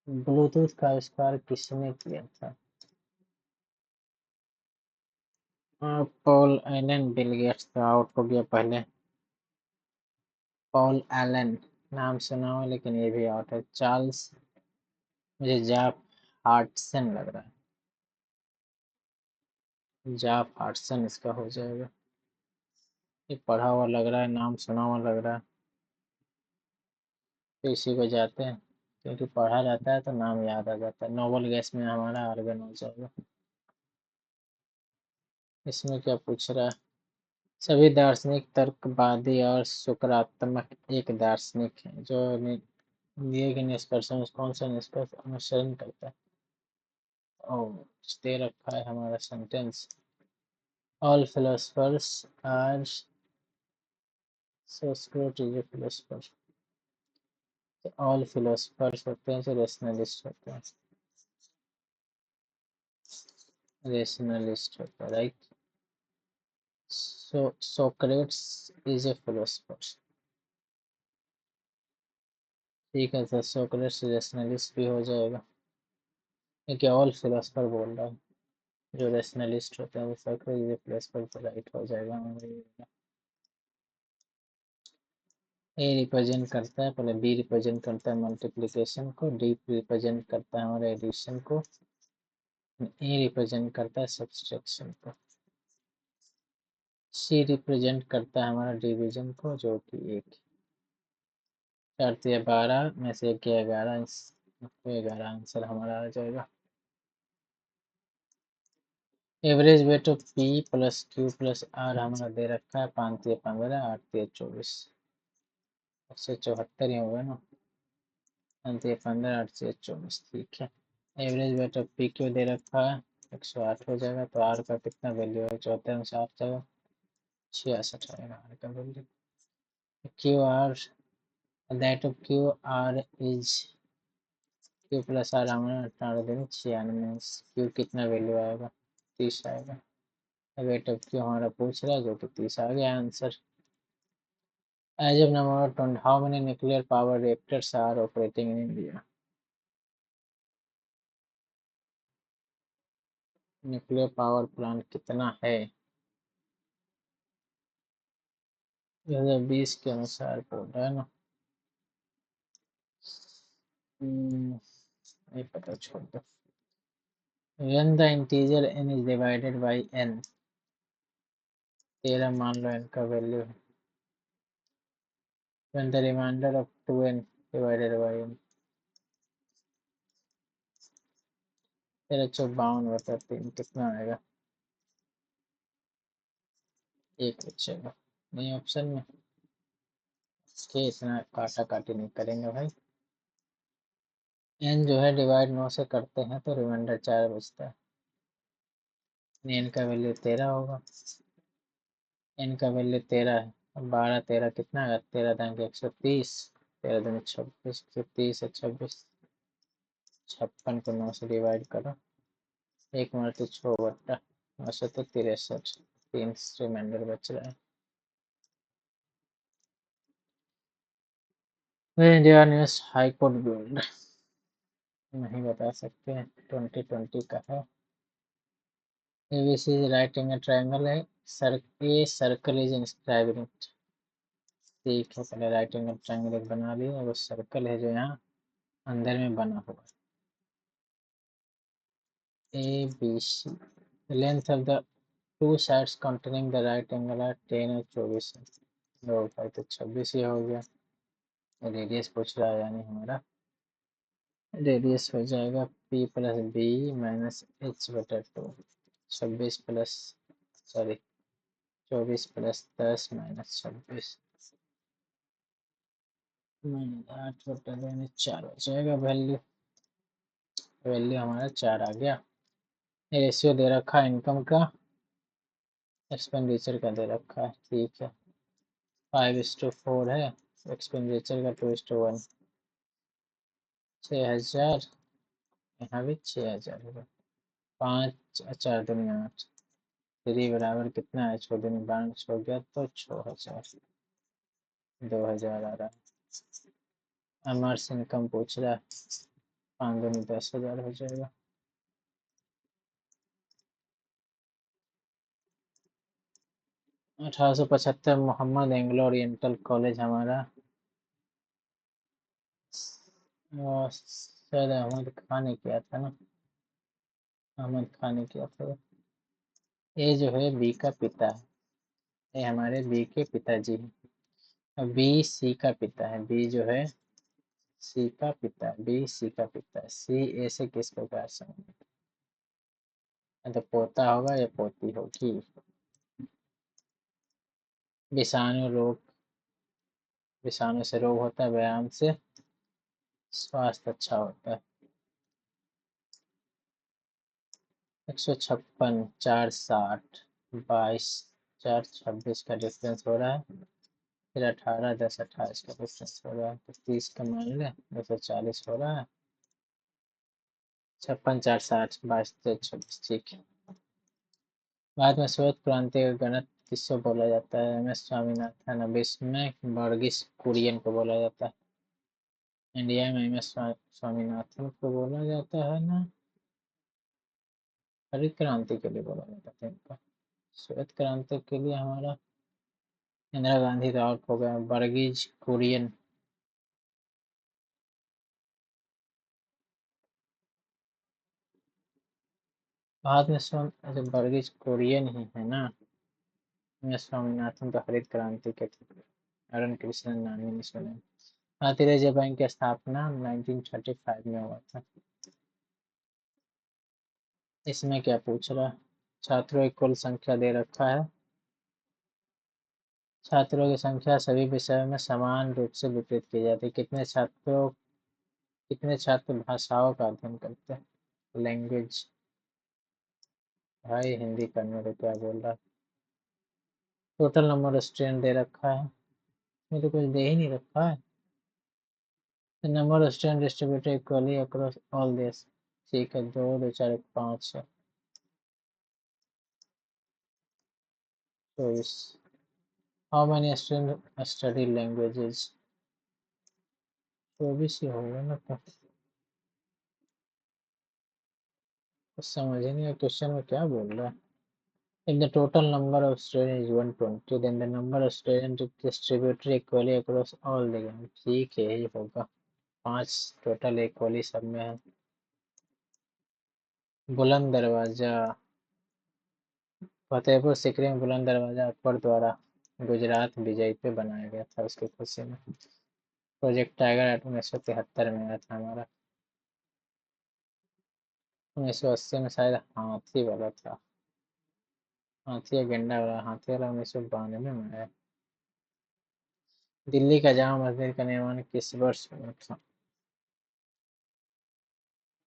ब्लूटूथ का आविष्कार किसने किया था पॉल एलन बिल गेट्स तो आउट हो गया पहले पॉल एलन नाम सुना हो लेकिन ये भी आउट है चार्ल्स मुझे जाफ हार्टसन लग रहा है जाफ हार्टसन इसका हो जाएगा ये पढ़ा हुआ लग रहा है नाम सुना हुआ लग रहा है तो इसी को जाते हैं क्योंकि पढ़ा रहता है तो नाम याद आ जाता है नोबल गैस में हमारा आर्गन हो जाएगा इसमें क्या पूछ रहा है सभी दार्शनिक तर्कवादी और सुकरात्मक एक दार्शनिक है जो दिए गए निष्कर्षों में कौन सा निष्कर्ष अनुसरण करता है और दे रखा है हमारा sentence all philosophers are Socrates is a philosopher all philosophers होते हैं जो रेशनलिस्ट होते हैं रेशनलिस्ट होता है right Socrates is a philosopher ठीक है तो सोक्रेट्स रेशनलिस्ट भी हो जाएगा क्योंकि ऑल फिलोसफर बोल रहा है जो रेशनलिस्ट होते हैं वो सोक्रेट्स इज ए फिलोसफर तो राइट हो जाएगा ए रिप्रेजेंट करता है पहले बी रिप्रेजेंट करता है मल्टीप्लिकेशन को डी रिप्रेजेंट करता है हमारे एडिशन को ए रिप्रेजेंट करता है सब्सट्रैक्शन को सी रिप्रेजेंट करता है हमारा डिवीजन को जो कि 1 4 3 12 में से 1 11 11 आंसर हमारा आ जाएगा average weight of P plus Q plus R हमारा दे रखा है 5 3 15 8 3 24 174 ही होगा ना 5 3 15 8 3 24 ठीक है average weight of P Q दे रखा है 108 हो जाएगा तो आर का कितना वैल्यू है 74 में से 8 जाएगा 66 आएगा आर का value Q R that of Q R is Q plus R हमारा 18 दिन 96 क्यू कितना वैल्यू आएगा 30 आएगा वेट ऑफ क्यू हमारा पूछ रहा है जो कि 30 आ गया answer age of number 20 how many nuclear power reactors are operating in India nuclear power plant कितना है 2020 के अनुसार बोल रहा है ना नहीं पता छोड़ दो when the integer n is divided by n 13 मान लो n का वैल्यू है when the remainder of 2n divided by n 13 कितना आएगा एक बचेगा नहीं ऑप्शन में के इतना काटा काटी नहीं करेंगे भाई n जो है डिवाइड 9 से करते हैं तो रिमाइंडर 4 बचता है n का वैल्यू 13 होगा n का वैल्यू 13 है अब 12 13 कितना है 13 देंगे 130 13 दिन 26 130 26 56 को 9 से डिवाइड करो एक मारते 6 बट्टा 9 से तो 63 3 रिमाइंडर बच रहा है India news high court build नहीं बता सकते हैं 2020 का है ABC is right angle triangle है A सर्कल इज इंस्क्राइब्ड ठीक है पहले राइट एंगल ट्रायंगल एक बना लिया वो सर्कल है जो यहाँ अंदर में बना हुआ है ABC length of the two sides containing the right angle है 10 और 24 है। दो भाई तो 26 ही हो गया। रेडियस पूछ रहा है यानी हमारा रेडियस हो जाएगा p plus B minus H बटा 2। 26 plus sorry 24 plus 10 minus 26 minus 8 बटा 2 यानी 4 हो जाएगा। वैल्यू वैल्यू हमारा 4 आ गया। रेशियो दे रखा है इनकम का, एक्सपेंडिचर का दे रखा है, ठीक है। 5:4 है, एक्सपेंडिचर का 2:1। 6,000, यहाँ भी 6,000 होगा। 5 4 दूनी 8, 3 बराबर कितना है, 6 दूनी 12 हो गया तो 6,000। 2,000 आ रहा है। एमर्स इनकम पूछ रहा है, 5 दूनी 10,000 हो जाएगा। 1875 मोहम्मद एंग्लो ओरिएंटल कॉलेज हमारा सर अहमद खान ने किया था ना, अहमद खान ने किया था। ये जो है बी का पिता है, ये हमारे बी के पिताजी हैं। बी सी का पिता है, बी जो है सी का पिता, बी सी का पिता, सी ए से किस प्रकार से तो पोता होगा या पोती होगी। विषाणु रोग, विषाणु से रोग होता है, व्यायाम से स्वास्थ्य अच्छा होता है। 156, 460, 22, 426 का डिफरेंस हो रहा है। फिर 18, 10, 28 का डिफरेंस हो रहा है, तो 30 का मान लें, 240 हो रहा है। 56, 460, 22, 26, ठीक है। बाद में श्वेत क्रांति का गणित किसको बोला जाता है, एम एस स्वामीनाथन। अब इसमें वर्गीस कुरियन को बोला जाता है। इंडिया में एम एस स्वामीनाथन को बोला जाता है ना, हरित क्रांति के लिए बोला जाता है इनका। श्वेत क्रांति के लिए हमारा इंदिरा गांधी तो आउट हो गया, वर्गीज कुरियन। बाद में वर्गीज कुरियन ही है ना। एम एस स्वामीनाथन तो हरित क्रांति के थे, अरुण कृष्णन नानी ने सुने। भारतीय रिजर्व बैंक की स्थापना 1935 में हुआ था। इसमें क्या पूछ रहा है, छात्रों की कुल संख्या दे रखा है। छात्रों की संख्या सभी विषयों में समान रूप से वितरित की जाती है। कितने छात्र भाषाओं का अध्ययन करते हैं, लैंग्वेज। भाई हिंदी करने को क्या बोल रहा है। Total number of student they रखा है, इसमें तो कुछ दे ही नहीं रखा है। Number of student distributed equally across all this, ठीक है। 2 2 4 5 है, 24। How many student study languages, 24 ही होगा ना। तो कुछ समझ ही नहीं है क्वेश्चन में क्या बोल रहा है। If the total number of students is 120, then the number of students is distributed equally across all the games, ठीक है यही होगा। 5 टोटल इक्वली सब में है। बुलंद दरवाजा, फतेहपुर सीकरी में बुलंद दरवाजा अकबर द्वारा गुजरात विजय पे बनाया गया था, उसकी खुशी में। प्रोजेक्ट टाइगर 1973 में आया था हमारा। 1980 में शायद हाथी वाला था, हाथी या गेंडा वाला, हाथी वाला 1992 में आया। दिल्ली का जामा मस्जिद का निर्माण किस वर्ष में था।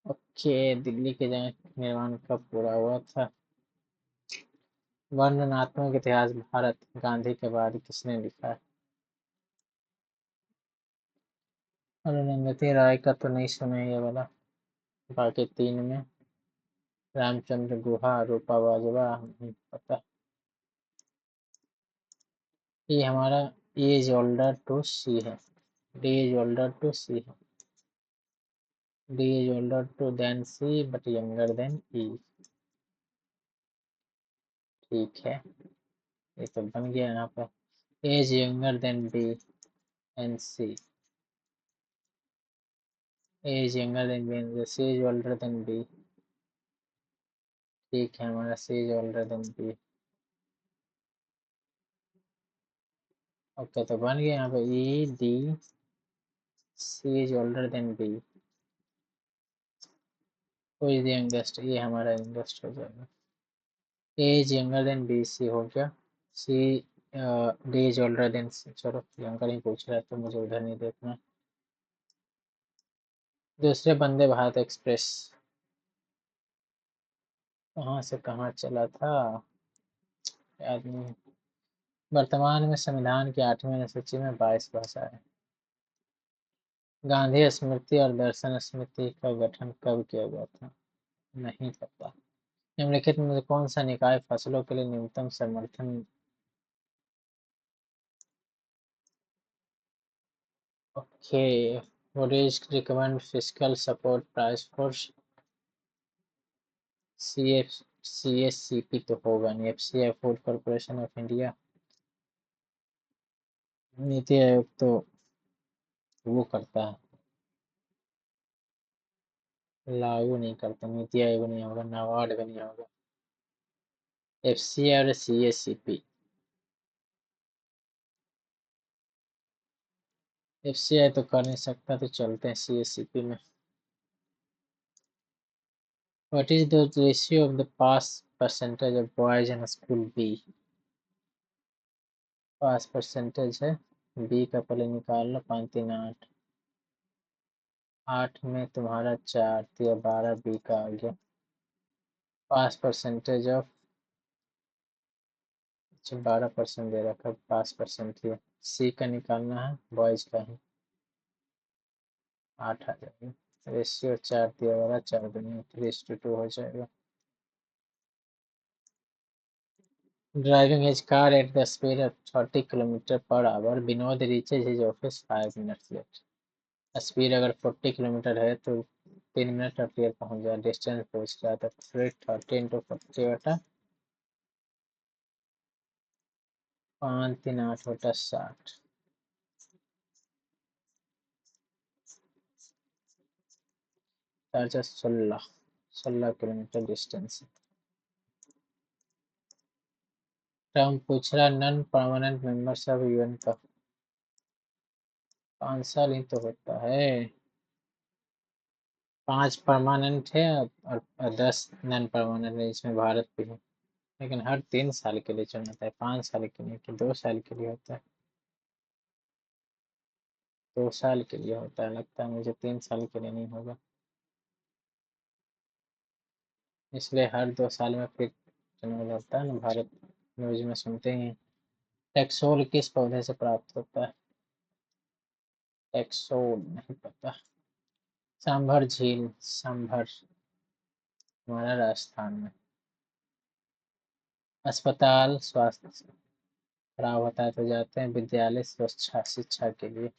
ओके, दिल्ली के निर्माण कब पूरा हुआ था। वर्णनात्मक इतिहास भारत गांधी के बाद किसने लिखा है। अरुंधति राय का तो नहीं सुना ये वाला। बाकी 3 में रामचंद्र गुहा, रूपा बाजवा, नहीं पता। ये हमारा एज ओल्डर टू सी है, D is older to C है। D is older to than C but younger than E, ठीक है। ये तो बन गया यहाँ पर, A's younger than B and C, A is younger than B and C is older than B, ठीक है, हमारा C is older than B. Okay, तो बन गया यहाँ पे E D C is older than B. Who is the youngest, ये हमारा यंगेस्ट हो जाएगा। A is younger than B, C हो गया। C D is older than C. चलो यंगर ही पूछ रहा है तो मुझे उधर नहीं देखना। दूसरे वंदे भारत एक्सप्रेस कहाँ से कहाँ चला था याद नहीं। वर्तमान में संविधान की 8वीं अनुसूची में 22 भाषाएं हैं। गांधी स्मृति और दर्शन स्मृति का गठन कब किया गया था, नहीं पता। निम्नलिखित में कौन सा निकाय फसलों के लिए न्यूनतम समर्थन। Okay, what is recommend fiscal support price for CSCP तो होगा नहीं। FCI food corporation of India. NITI Aayog तो वो करता है, लागू नहीं करता। नीति आयोग नहीं होगा, नाबार्ड भी नहीं होगा। FCI और CSCP। FCI तो कर नहीं सकता, तो चलते हैं CSCP में। What is the ratio of the pass percentage of boys in school B? Pass percentage है बी का, पहले निकाल लो। 5 3 8, 8 में तुम्हारा 4 तो 12 बी का आ गया। पास परसेंटेज ऑफ 12% दे रखा, पास परसेंट ही सी का निकालना है, बॉयज का ही 8 आ जाएगा। रेशियो 4 दिया वाला 4 दूनी 3:2 हो जाएगा। Driving his car at the speed of 30 kilometre per hour, Vinod reaches his office 5 minutes late। Speed अगर 40 किलोमीटर है तो 3 मिनट अपेयर पहुंच जाए, डिस्टेंस पूछ रहा था। 30 इंटू 40 बटा 5 3 8 बटा 60, 16 किलोमीटर डिस्टेंस। टर्म पूछ रहा non permanent members of UN का। 5 साल ही तो होता है। 5 परमानेंट है और 10 नॉन परमानेंट है, इसमें भारत भी है। लेकिन हर 3 साल के लिए चुना होता है, 5 साल के लिए कि 2 साल के लिए होता है। 2 साल के लिए होता है लगता है मुझे, 3 साल के लिए नहीं होगा। इसलिए हर 2 साल में फिर चुनाव होता है ना, भारत न्यूज में सुनते ही हैं। टैक्सोल किस पौधे से प्राप्त होता है, टैक्सोल नहीं पता। सांभर झील, सांभर हमारा राजस्थान में। अस्पताल स्वास्थ्य खराब होता है तो जाते हैं विद्यालय शिक्षा शिक्षा के लिए।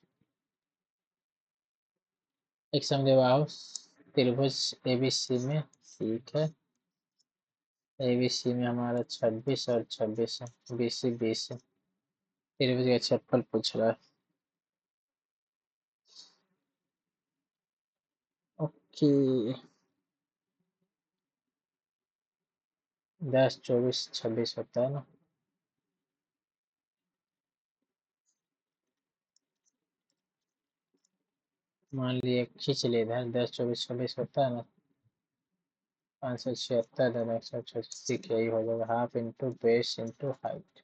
एक समद्विबाहु त्रिभुज ABC में, ठीक है। ABC में हमारा 26 और 26 है, BC 20 है। त्रिभुज का क्षेत्रफल पूछ रहा है। ओके, 10 24 26 होता है ना। मान लिए खींच ले इधर, 10 24 26 होता है ना। 576 है, 186 यही हो जाएगा। Half into base into height,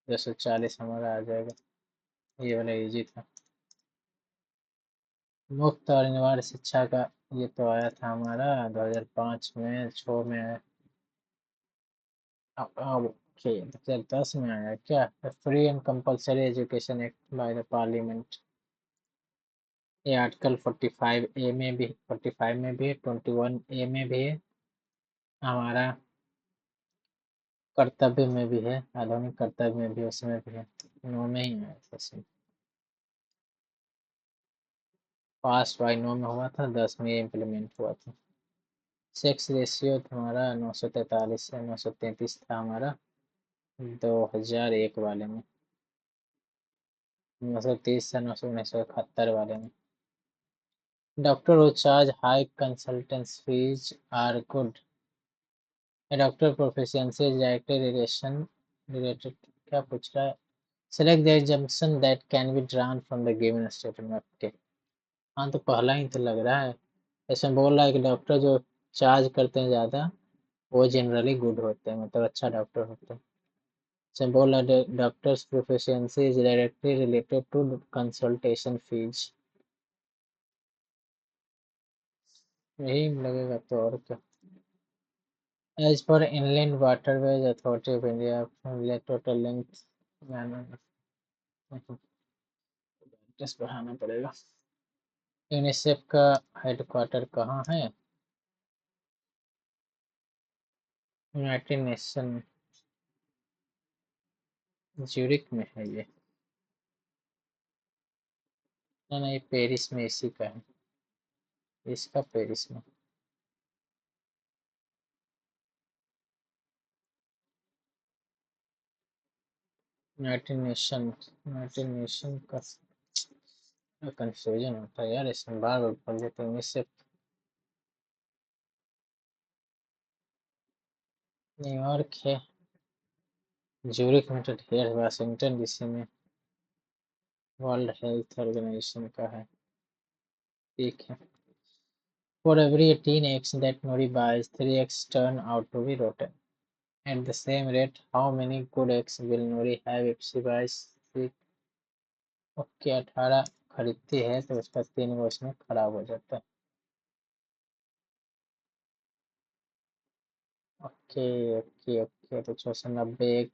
240 हमारा आ जाएगा। ये वाला इजी था। मुफ्त और अनिवार्य शिक्षा का ये तो आया था हमारा 2005 में, 6 में आया। ओके, 2010 में आया क्या, free and compulsory education act by the parliament. ये आर्टिकल 45A में भी, 45 में भी है, 21A में भी है, हमारा कर्तव्य में भी है, आधुनिक कर्तव्य में भी, उसमें भी है। नो में ही है ऐसे। पास बाई 9 में हुआ था, 10 में इम्प्लीमेंट हुआ था। सेक्स रेशियो हमारा 943 से 933 था हमारा 2001 वाले में। 930 से 1971 वाले में। Doctor who charge high consultants fees are good doctor proficiency directly relation related क्या पूछ रहा है? Select the exemption that can be drawn from the given statement. Okay, हाँ तो पहला ही तो लग रहा है। इसमें बोल रहा है कि डॉक्टर जो चार्ज करते हैं ज़्यादा वो जनरली गुड होते हैं, मतलब अच्छा डॉक्टर होते हैं। इसमें बोल रहा है doctors proficiency is directly related to consultation fees. यही लगेगा तो और क्या। एज पर inland waterways authority of India total length test बढ़ाना पड़ेगा। यूनिसेफ का हेडक्वार्टर कहाँ है? यूनाइटेड नेशन ज्यूरिक में है ये। ना नहीं, पेरिस में इसी का है, इसका पेरिस में। यूनाइटेड नेशन का कंफ्यूजन होता है यार, इसमें बार बार पढ़ लेते हैं। यूनिसेफ न्यूयॉर्क है, ज्यूरिक में तो ढेर, वाशिंगटन डीसी में वर्ल्ड हेल्थ ऑर्गेनाइजेशन का है। ठीक है। For every 18 eggs that Nori buys, 3 eggs turn out to be rotten. At the same rate, how many good eggs will Nori have if she buys 3? Okay, 18 खरीदती है तो उसका 3 वो उसमें खराब हो जाता है। ओके ओके ओके, तो 690 एग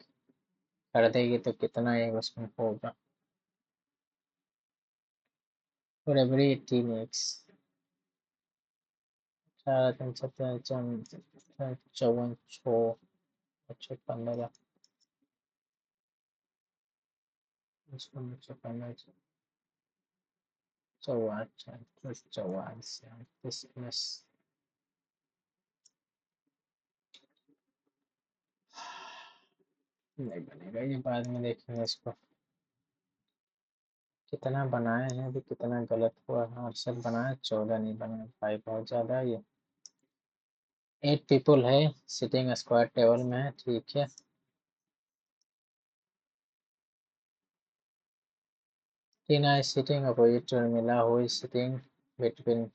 खरीदेगी तो कितना एग उसमें होगा? For every 18 eggs, 18 3 7 54 6 15 15 44 प्लस नहीं बनेगा ये, बाद में देखेंगे इसको। कितना बनाए हैं अभी, कितना गलत हुआ है। और सब बनाए, 14 नहीं बनाए भाई, बहुत ज़्यादा है ये। 8 पीपल है, सिटिंग स्क्वायर टेबल में है, ठीक है। Tina is sitting opposite to Urmila who is sitting between.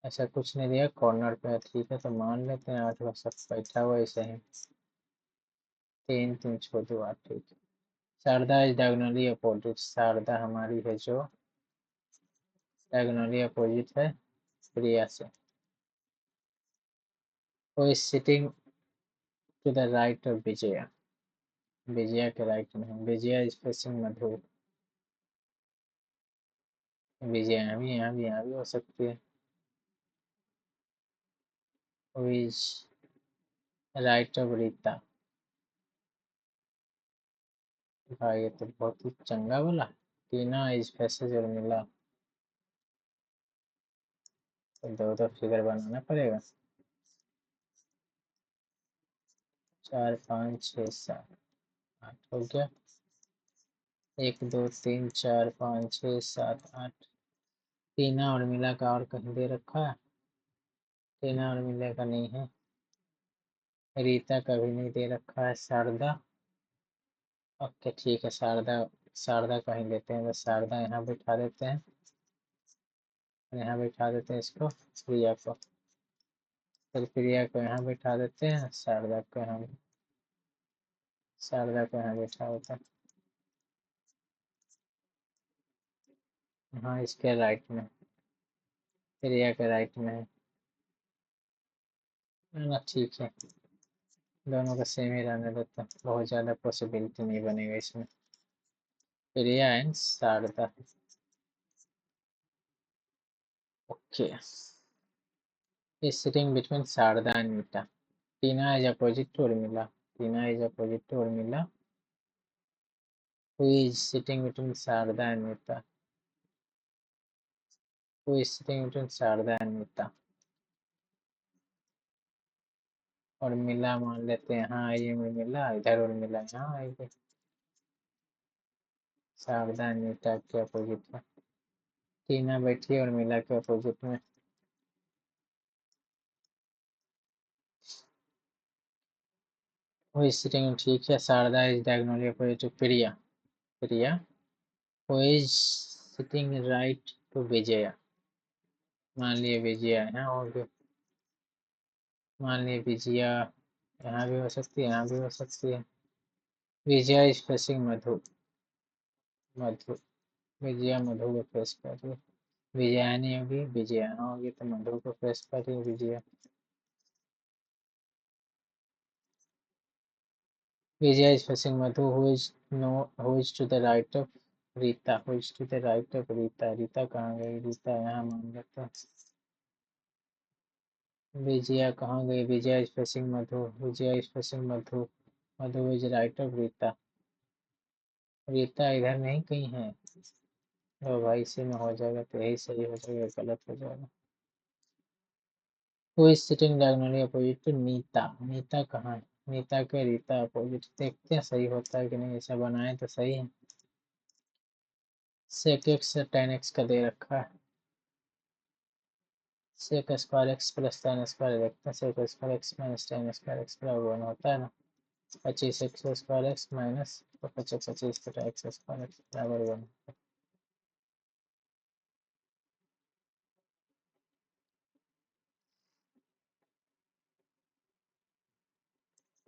ऐसा कुछ नहीं दिया, कॉर्नर पे है, ठीक है तो मान लेते हैं 8 का सब बैठा हुआ ऐसे ही। 3 3 छोड़ दो 8, ठीक है। Sharda is diagonally opposite, Sharda हमारी है जो डायगोनली अपोजिट है प्रिया से। वो is sitting to the right of Vijaya, Vijaya के राइट में है। विजया इज फेसिंग मधु, विजया यहाँ भी हो सकती है। वो इज राइट ऑफ रीता। भाई ये तो बहुत ही चंगा बोला। टीना इज फेसेस उर्मिला, तो दो दो फिगर बनाना पड़ेगा। 4 5 6 7 8 हो गया। 1 2 3 4 5 6 7 8। टीना और मिला का और कहीं दे रखा है? टीना और मिला का नहीं है। रीता का भी नहीं दे रखा है। शारदा, ओके ठीक है, शारदा, शारदा कहीं देते हैं, बस शारदा यहाँ बिठा देते हैं, यहाँ बिठा देते हैं इसको, प्रिया को। फिर प्रिया को यहाँ बिठा देते हैं, शारदा को यहाँ, शारदा को यहाँ बिठा देते हैं। हाँ इसके राइट में, प्रिया के राइट में है ना, ठीक है। दोनों का सेम ही रहने देते हैं, बहुत ज़्यादा पॉसिबिलिटी नहीं बनेगा इसमें। Priya and Sharda, okay. is sitting between Sarda and Mita. Tina is opposite to Urmila. Tina is opposite to Urmila. Who is sitting between Sarda and Mita? Who is sitting between Sarda and Mita? Urmila मान लेते हैं, हाँ ये उर्मिला, इधर उर्मिला यहाँ आएगी। Sharda and मीता के opposite में। टीना बैठी है उर्मिला के अपोजिट में। हु इज सिटिंग, ठीक है। Sharda is diagonally opposite to Priya. Priya. Who is sitting right to Vijaya. मान लिए विजया यहाँ होगी। मान लिए विजया यहाँ भी हो सकती है, यहाँ भी हो सकती है। विजया इज फेसिंग मधु। मधु। विजया मधु को फेस कर रही है। विजया नहीं होगी, विजया यहाँ होगी तो मधु को फेस कर रही है Vijaya. Vijaya is facing Madhu, who is to the right of Rita, who is to the right of Rita. Rita कहाँ गई? Rita यहाँ मान लेते हैं। विजया कहाँ गई? Vijaya is facing Madhu, Vijaya is facing Madhu, Madhu is right of Rita. Rita इधर नहीं कहीं है। तो भाई इसी में हो जाएगा, तो यही सही हो जाएगा, गलत हो जाएगा। Who is sitting diagonally opposite to Nita? Nita कहाँ है? नीता के रीता अपोजिट। देखते हैं सही होता है कि नहीं, ऐसा बनाए तो सही है। sec x tan x का दे रखा है। sec square x plus tan square देखते हैं। sec square x minus tan square x बराबर वन होता है ना। 25 एक्स स्क्वायर एक्स माइनस 25 बटा एक्स स्क्वायर एक्स बराबर one.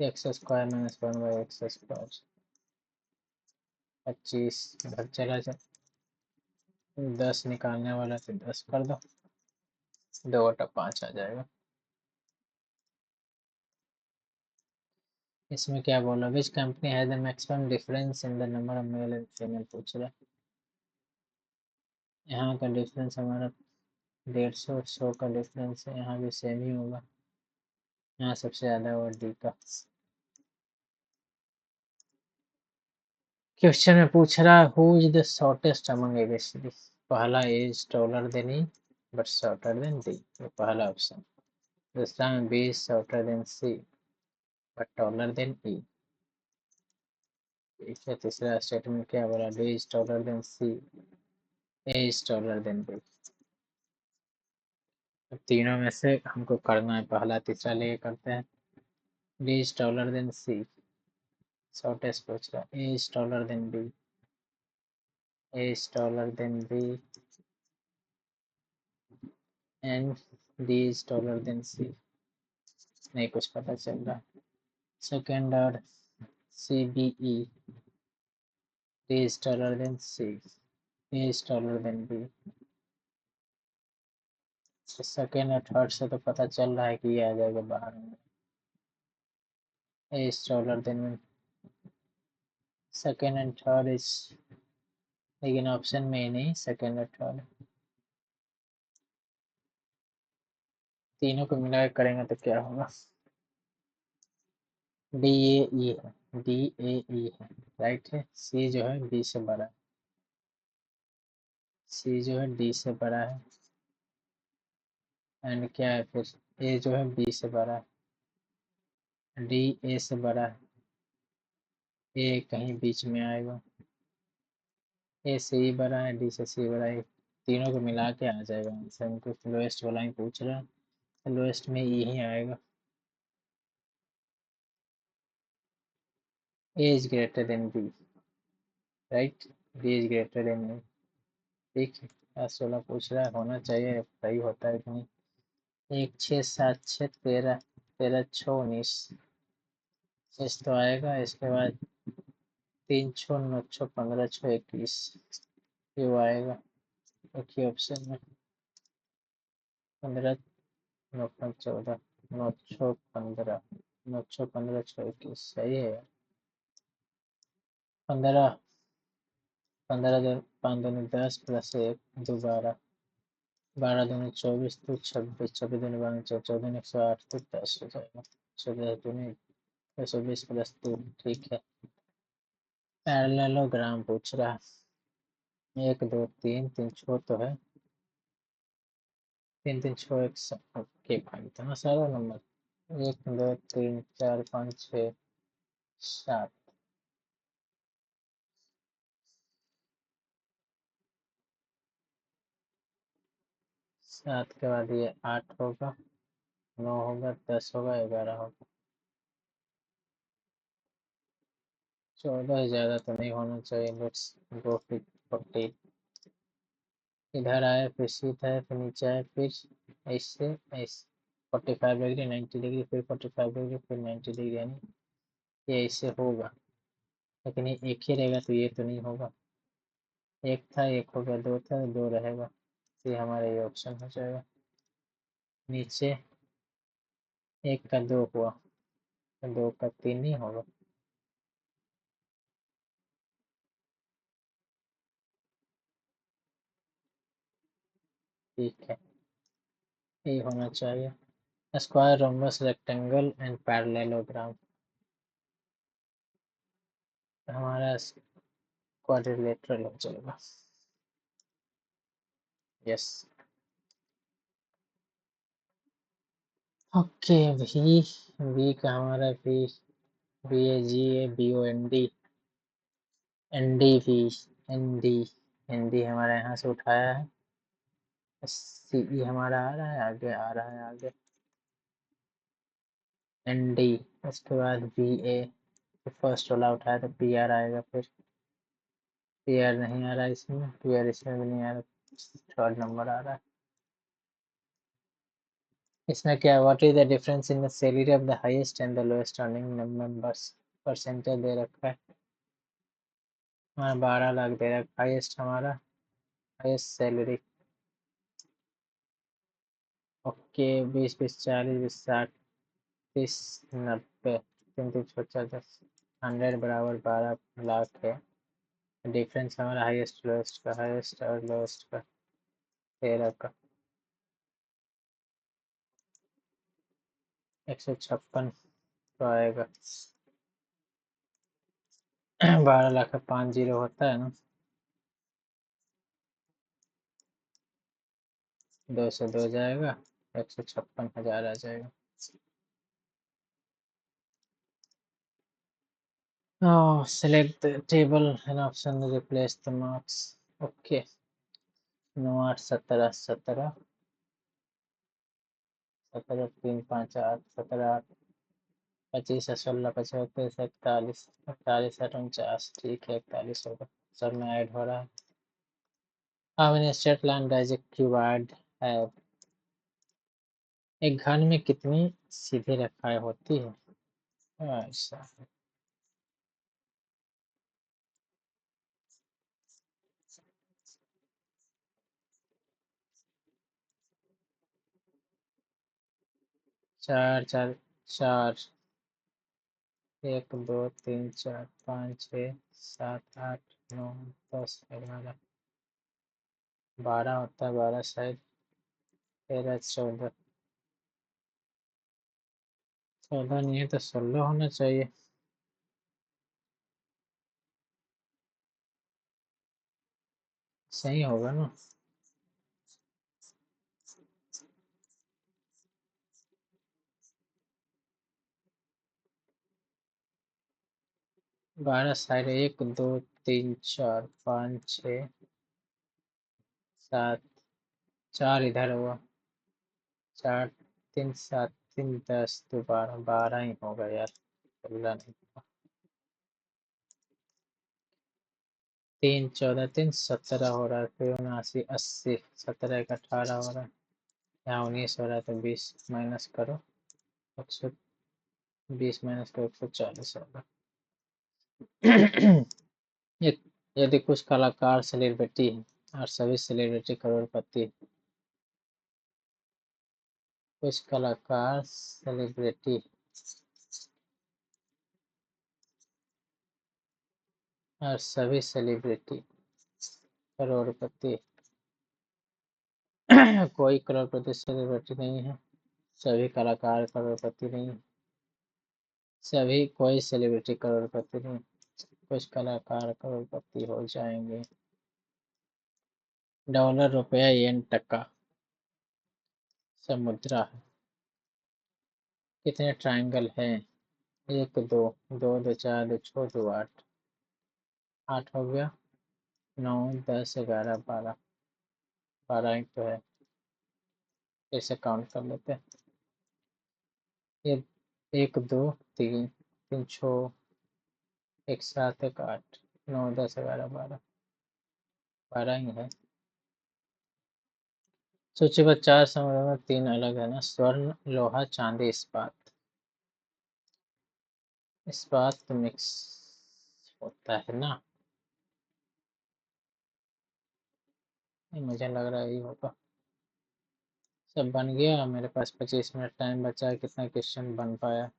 X square minus one by x square. 25 इधर चला जाए, 10 निकालने वाला तो 10 कर दो, 2/5 आ जाएगा। इसमें क्या बोला? Which company has the maximum difference in the number of male and female पूछ रहा है। यहाँ का डिफरेंस हमारा 150 100 का डिफरेंस है, यहाँ भी सेम ही होगा। यहाँ सबसे ज़्यादा और डी का। क्वेश्चन में पूछ रहा है who is the shortest among A B C D. पहला is taller than E but shorter than D, ये पहला ऑप्शन। दूसरा में B is shorter than C but taller than E. ठीक है। तीसरा स्टेटमेंट क्या बोला? D is taller than C, A is taller than B. तीनों में से हमको करना है, पहला तीसरा लेके करते हैं। D is taller than C, shortest पूछ रहा है। A is taller than B, A is taller than B and D is taller than C. नहीं कुछ पता चल रहा। सेकेंड और C B E, D is taller than C, A is taller than B. Second और third से तो पता चल रहा है कि ये आ जाएगा बाहर में। A is taller than second and third is, लेकिन ऑप्शन में ही नहीं सेकेंड और थर्ड। तीनों को मिला के करेंगे तो क्या होगा? डी ए ई है, डी ए ई है, राइट है। सी जो है बी से बड़ा है, सी जो है डी से बड़ा है। एंड क्या है फिर? ए जो है बी से बड़ा है, डी ए से बड़ा है, ए कहीं बीच में आएगा। ए से ई बड़ा है, डी से सी बड़ा है। तीनों को मिला के आ जाएगा आंसर। हमको लोएस्ट वाला ही पूछ रहा है, तो लोएस्ट में ई ही आएगा। A is greater than B, right. B is greater than A. ठीक है। 10 16 पूछ रहा है, होना चाहिए, सही होता है कि नहीं। 1 6 7 6 13, 13 6 19 इस तो आएगा। इसके बाद 3 6 9 6 15 6 21, ये वो आएगा एक ही ऑप्शन में। 15 9 5 14 9 6 15, 9 6 15 6 21 सही है यार। 15 15 5 दूनी 10 प्लस 1 2 12, 12 दूनी 24 2 26, 26 दूनी 12 14 108 तो 10 हो जाएगा। 14 दूनी 120 प्लस 2, ठीक है। पैरेललोग्राम पूछ रहा है। 1 2 3 3 छो तो है, 3 3 छो 1 ओके भाई, इतना सारा नंबर। 1 2 3 4 5 6 7, 7 के बाद ये 8 होगा, 9 होगा, 10 होगा, 11 होगा। 14 ज़्यादा तो नहीं होना चाहिए। Let's go with 40। इधर आए फिर सीधा है फिर नीचे आए फिर ऐसे ऐसे 45 डिग्री 90 डिग्री फिर 45 डिग्री फिर 90 डिग्री, यानी ये ऐसे होगा। लेकिन ये एक ही रहेगा तो ये तो नहीं होगा। एक था एक हो गया, दो था दो रहेगा, ये हमारा ये ऑप्शन हो जाएगा। नीचे एक का दो हुआ तो दो का तीन नहीं होगा। ठीक है, ये होना चाहिए। Square, rhombus, rectangle and parallelogram. हमारा क्वाड्रिलेटरल हो जाएगा। यस। ओके, वी वी का हमारा V B A G A B O N D N D V N D हमारा यहाँ से उठाया है। सी ई हमारा आ रहा है आगे, आ रहा है आगे एन डी। उसके बाद वी ए, फर्स्ट वाला उठाया तो पी आर आएगा, फिर पी आर नहीं आ रहा है इसमें, पी आर इसमें भी नहीं आ रहा, थर्ड नंबर आ रहा है। इसमें क्या, what is the difference in the salary of the highest and the lowest earning members. Percentage दे रखा है हमारा 12 लाख दे रखा है हाईएस्ट हमारा, हाईएस्ट सैलरी। ओके, 20 20 40 20 60 30 90 3 3 50 100 बराबर 12 लाख है। डिफरेंस हमारा हाईएस्ट लोएस्ट का, हाईएस्ट और लोएस्ट का 13 का 156 तो आएगा। 12 लाख का 5 जीरो होता है ना, 2 से 2 जाएगा, 156,000 आ जाएगा। Select the table and option replace the marks. Okay, 9 8 17 17 17 3 5 8 17 8 25 16 25 41 41 49। ठीक है, 41 होगा, सब में ऐड हो रहा है। How many straight line does a cuboid have? एक घन में कितनी सीधी रेखाएं होती है? ऐसा 4 4 4 1 2 3 4 5 6 7 8 9 10 11 12 होता है, 12 शायद 13 14 14 नहीं है तो 16 होना चाहिए। सही होगा ना। 12 शायद 1 2 3 4 5 6 7 4 इधर हुआ, 4 3 7 3 10 तो 12 12 ही होगा यार, 16 नहीं होगा। 3 14 3 17 हो रहा है, फिर 79 80 17 1 18 हो रहा है, यहाँ 19 हो रहा है तो 20 माइनस करो, 120 माइनस करो 140 होगा। ये- यदि कुछ कलाकार सेलिब्रिटी है और सभी सेलिब्रिटी करोड़पति, कुछ कलाकार सेलिब्रिटी और सभी सेलिब्रिटी करोड़पति, कोई करोड़पति सेलिब्रिटी नहीं है, सभी कलाकार करोड़पति नहीं है, सभी कोई सेलिब्रिटी करोड़पति नहीं, कुछ कलाकार करोड़पति हो जाएंगे। डॉलर रुपया येन टका सब मुद्रा है। कितने ट्रायंगल हैं? 1 2 2 2 4 2 6 2 8 8 हो गया, 9 10 11 12 12 ही तो है, ऐसे काउंट कर लेते हैं। ये 1 2 3 3 6 एक 7 एक 8 9 10 11 12 12 ही है। सूचीबद्ध 4 समूहों में 3 अलग है ना, स्वर्ण, लोहा, चांदी, इस्पात। इस्पात तो मिक्स होता है ना, मुझे लग रहा है ये होगा। सब बन गया, मेरे पास 25 मिनट टाइम बचा है। कितना क्वेश्चन बन पाया?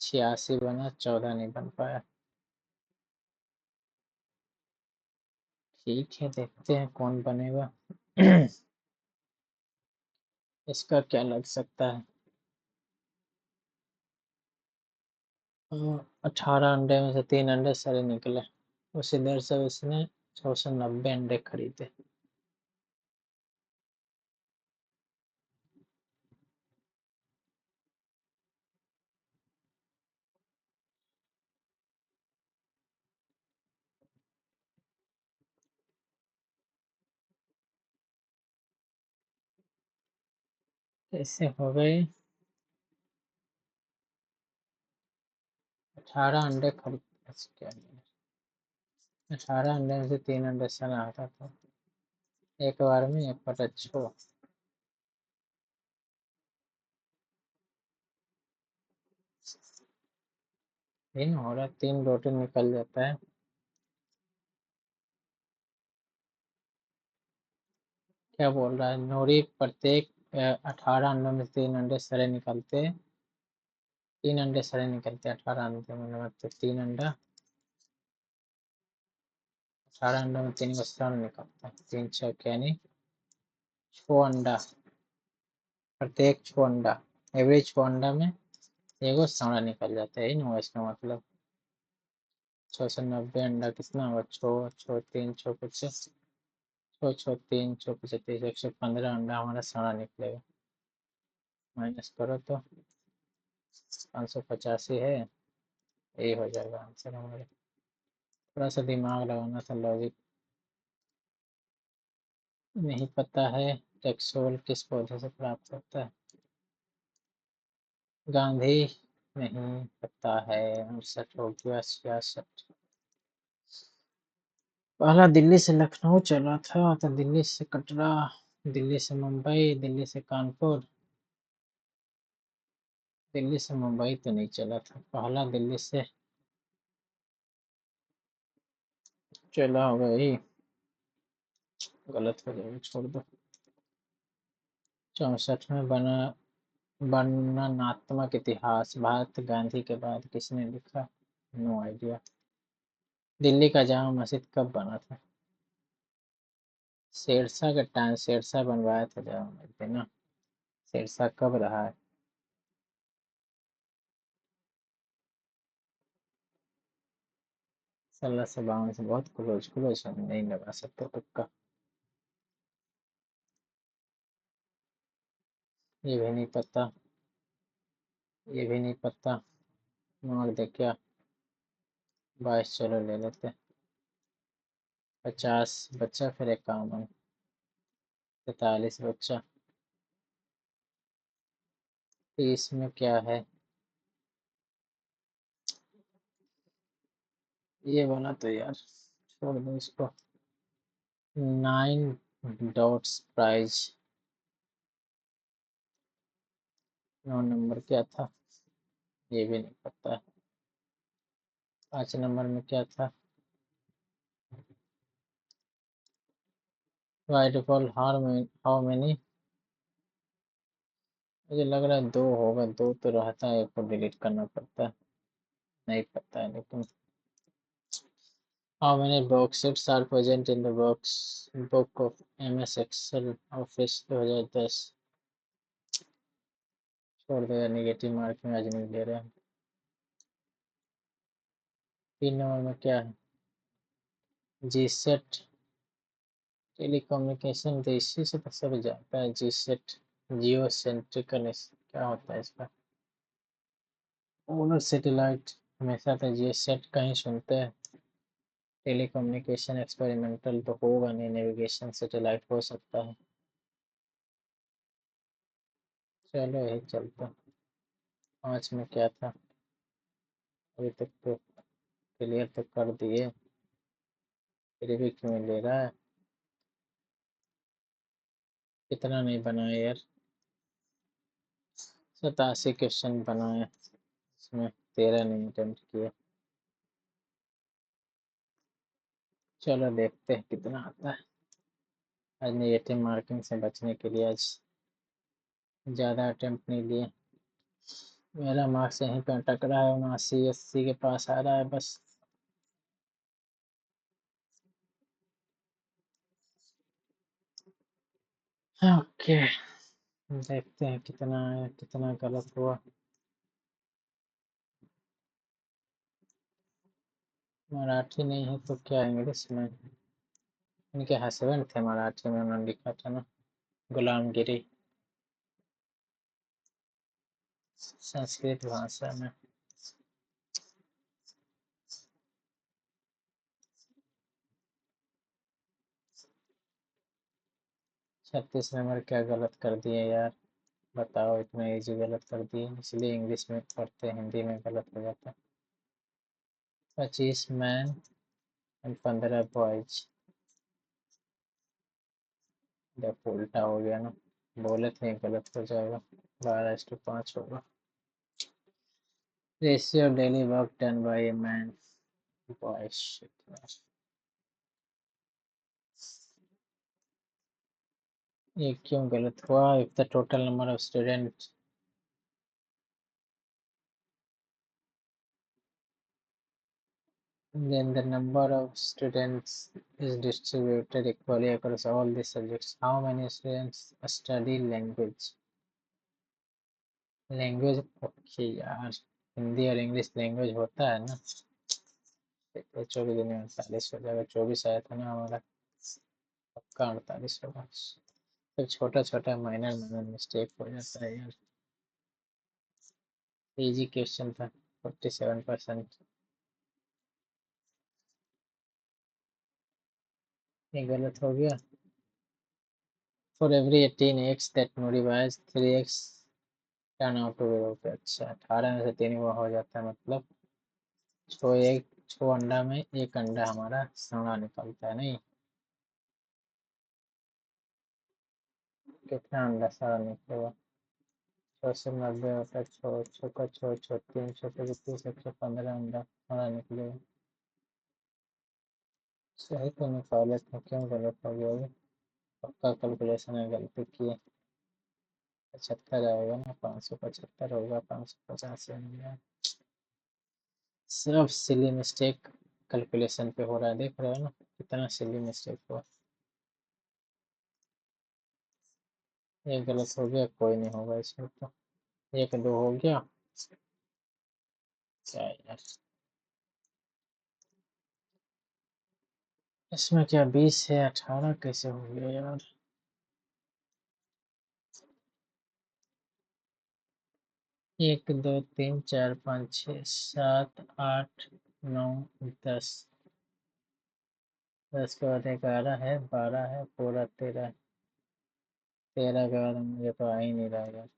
86 बना, 14 नहीं बन पाया। ठीक है, देखते हैं कौन बनेगा। इसका क्या लग सकता है? 18 अंडे में से 3 अंडे सड़े निकले, उसी देर से उसने 490 अंडे खरीदे। कैसे हो गए? 18 अंडे खरीद, क्या 18 अंडे में से 3 अंडे सड़ा आता था एक बार में 1/6। तीन हो रहा, 3 रोटी निकल जाता है। क्या बोल रहा है नूरी? प्रत्येक 18 अंडों में 3 अंडे सड़े निकलते, 3 अंडे सड़े निकलते 18 अंडे में, मतलब 3 अंडा, 18 अंडों में 3 का सड़ निकलता है। 3 6 यानी 6 अंडा, प्रत्येक 6 अंडा, एवरेज 6 अंडा में एगो सड़ा निकल जाता है ना, इसका मतलब 690 अंडा कितना हुआ? 6 6 3 6 25, 6 6 3 6 25, 115 अंडा हमारा सड़ा निकलेगा। माइनस करो तो 585 है, यही हो जाएगा आंसर हमारे। थोड़ा सा दिमाग लगाना था, लॉजिक नहीं पता है। टैक्सोल किस पौधे से प्राप्त होता है? गांधी नहीं पता है। 68 हो गया, 66। पहला दिल्ली से लखनऊ चला था, तो दिल्ली से कटरा, दिल्ली से मुंबई, दिल्ली से कानपुर। दिल्ली से मुंबई तो नहीं चला था, पहला दिल्ली से चला होगा ही, गलत हो जाएगा, छोड़ दो। 64 में बना वर्णनात्मक इतिहास भारत गांधी के बाद किसने लिखा? No idea. दिल्ली का जामा मस्जिद कब बना था? शेरशाह का टाइम, शेरशाह बनवाया था जामा मस्जिद ना। शेरशाह कब रहा है? 1652 से, बहुत क्लोज क्लोज, हम नहीं लगा सकते तुक्का। ये भी नहीं पता, ये भी नहीं पता। मार दे क्या? 22, चलो ले लेते। 50 बच्चा, फिर 51, 43 बच्चा। 30 में क्या है? ये बना तो यार, छोड़ दो इसको। 9 डॉट्स प्राइज। 9 नंबर क्या था? ये भी नहीं पता है। 5 नंबर में क्या था? By default how many? मुझे लग रहा है 2 होगा, 2 तो रहता है, एक को डिलीट करना पड़ता है। नहीं पता है लेकिन। How many worksheets are present in the works book of MS excel office 2010? छोड़ दो यार, नेगेटिव मार्किंग आज नहीं ले रहे हैं। 3 नंबर में क्या है? जी सेट टेलीकम्युनिकेशन, तो इसी से तो सब जाता है। जी सेट जियो सेंट्रिकल, क्या होता है इसका? ओनर सैटेलाइट, हमेशा तो जियो सेट का ही सुनते हैं। टेलीकम्युनिकेशन एक्सपेरिमेंटल तो होगा नहीं, नेविगेशन सैटेलाइट हो सकता है। चलो यही चलता। 5 में क्या था? अभी तक तो क्लियर तो कर दिए, फिर भी क्यों ले रहा है? कितना नहीं बनाए यार, 87 क्वेश्चन बनाए, इसमें 13 नहीं अटेम्प्ट किए। चलो देखते हैं कितना आता है। आज नेगेटिव मार्किंग से बचने के लिए आज ज़्यादा अटेम्प्ट नहीं लिए। मेरा मार्क्स यहीं पे अटक रहा है, 79-80 के पास आ रहा है बस। ओके, देखते हैं कितना है, कितना गलत हुआ। मराठी नहीं है तो क्या इंग्लिश में? इनके हस्बैंड थे मराठी में, उन्होंने लिखा था ना, गुलामगिरी संस्कृत भाषा में। छत्तीस नंबर क्या गलत कर दिए यार, बताओ, इतना इजी गलत कर दिए, इसलिए इंग्लिश में पढ़ते हिंदी में गलत हो जाता। 25 मैन एंड 15 बॉयज, जब उल्टा हो गया ना, बोले थे गलत हो जाएगा। 12:5 होगा। Ratio daily work done by a man, boys. ये क्यों गलत हुआ? If the total number of student, then the number of students is distributed equally across all the subjects. How many students study language? Language okay यार, हिंदी और English language होता है ना। 24 दिन में 48 हो जाएगा, 24 आया था ना हमारा, पक्का 48 होगा। तो छोटा छोटा माइनर माइनर मिस्टेक हो जाता है यार। इजी क्वेश्चन था, 47%। ये गलत हो गया। For every 18 eggs that Nuri buys, 3 eggs turn out to be okay। अच्छा, 18 में से 3 वो हो जाता है, मतलब 6 अंडा में एक अंडा हमारा सड़ा निकलता है नहीं। कितना अंडा सड़ा निकलेगा? 690 होता है, 6 3 6 115 अंडा सड़ा निकलेगा। सही तो निकाले थे, क्यों गलत हो गया ये? पक्का कैलकुलेशन में गलती की है। 75 आएगा ना, 575 होगा, 585 होगा। सिर्फ सिली मिस्टेक कैलकुलेशन पे हो रहा है, देख रहे हो ना कितना सिली मिस्टेक हुआ। ये गलत हो गया, कोई नहीं होगा इसमें तो। 1 2 हो गया, क्या यार इसमें क्या 20 है, 18 कैसे हो गया यार? 1 2 3 4 5 6 7 8 9 10, 10 के बाद 11 है, 12 है, पूरा 13। 13 के बाद मुझे तो आ ही नहीं रहा यार,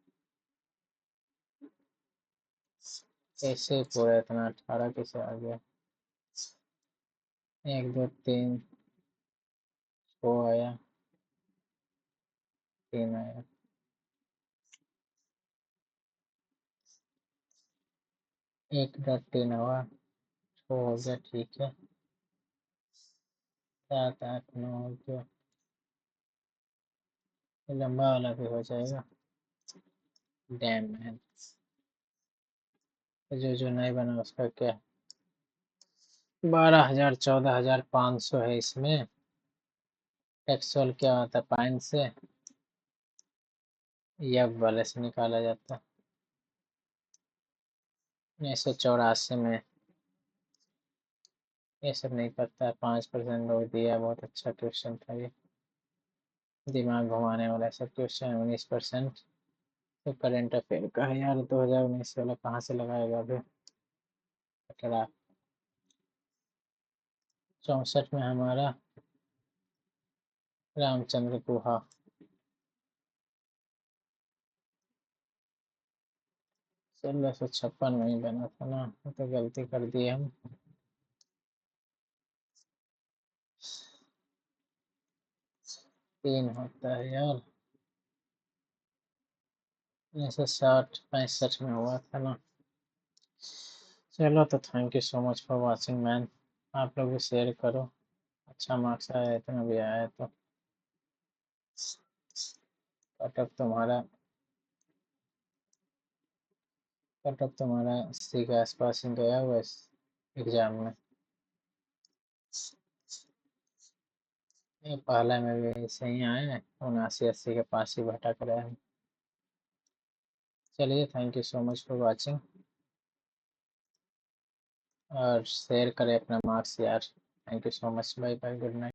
कैसे पूरा इतना 18 कैसे आ गया? 1 2 3 वो आया, 3 आया, 1 3 हुआ, 2 हो गया, ठीक है। 7 8 9 हो गया, ये लंबा वाला भी हो जाएगा। डैम मैन, जो जो नहीं बना उसका क्या? 12,000 14,500 है इसमें। एक्चुअल क्या होता है, पाइन से या वाले से निकाला जाता है। 1984 में ये सब नहीं पता है, 5% लोग दिया, बहुत अच्छा क्वेश्चन था ये, दिमाग घुमाने वाला सब क्वेश्चन। 19% तो करंट अफेयर का है यार, 2019 वाला कहाँ से लगाएगा अभी? 18 64 में हमारा रामचंद्र गुहा। 1656 में ही बना था ना, तो गलती कर दी हम। 3 होता है यार, ऐसे 60-65 में हुआ था ना। चलो तो thank you so much for watching man. आप लोग भी शेयर करो, अच्छा मार्क्स आया, इतना भी आया तो कटअप तुम्हारा 80 के आसपास ही गया हुआ इस एग्जाम में। ये पहले में भी ऐसे ही आए हैं, 79-80 के पास ही भटक रहे हैं। चलिए thank you so much for watching, और शेयर करें अपना मार्क्स यार। Thank you so much, bye bye, good night.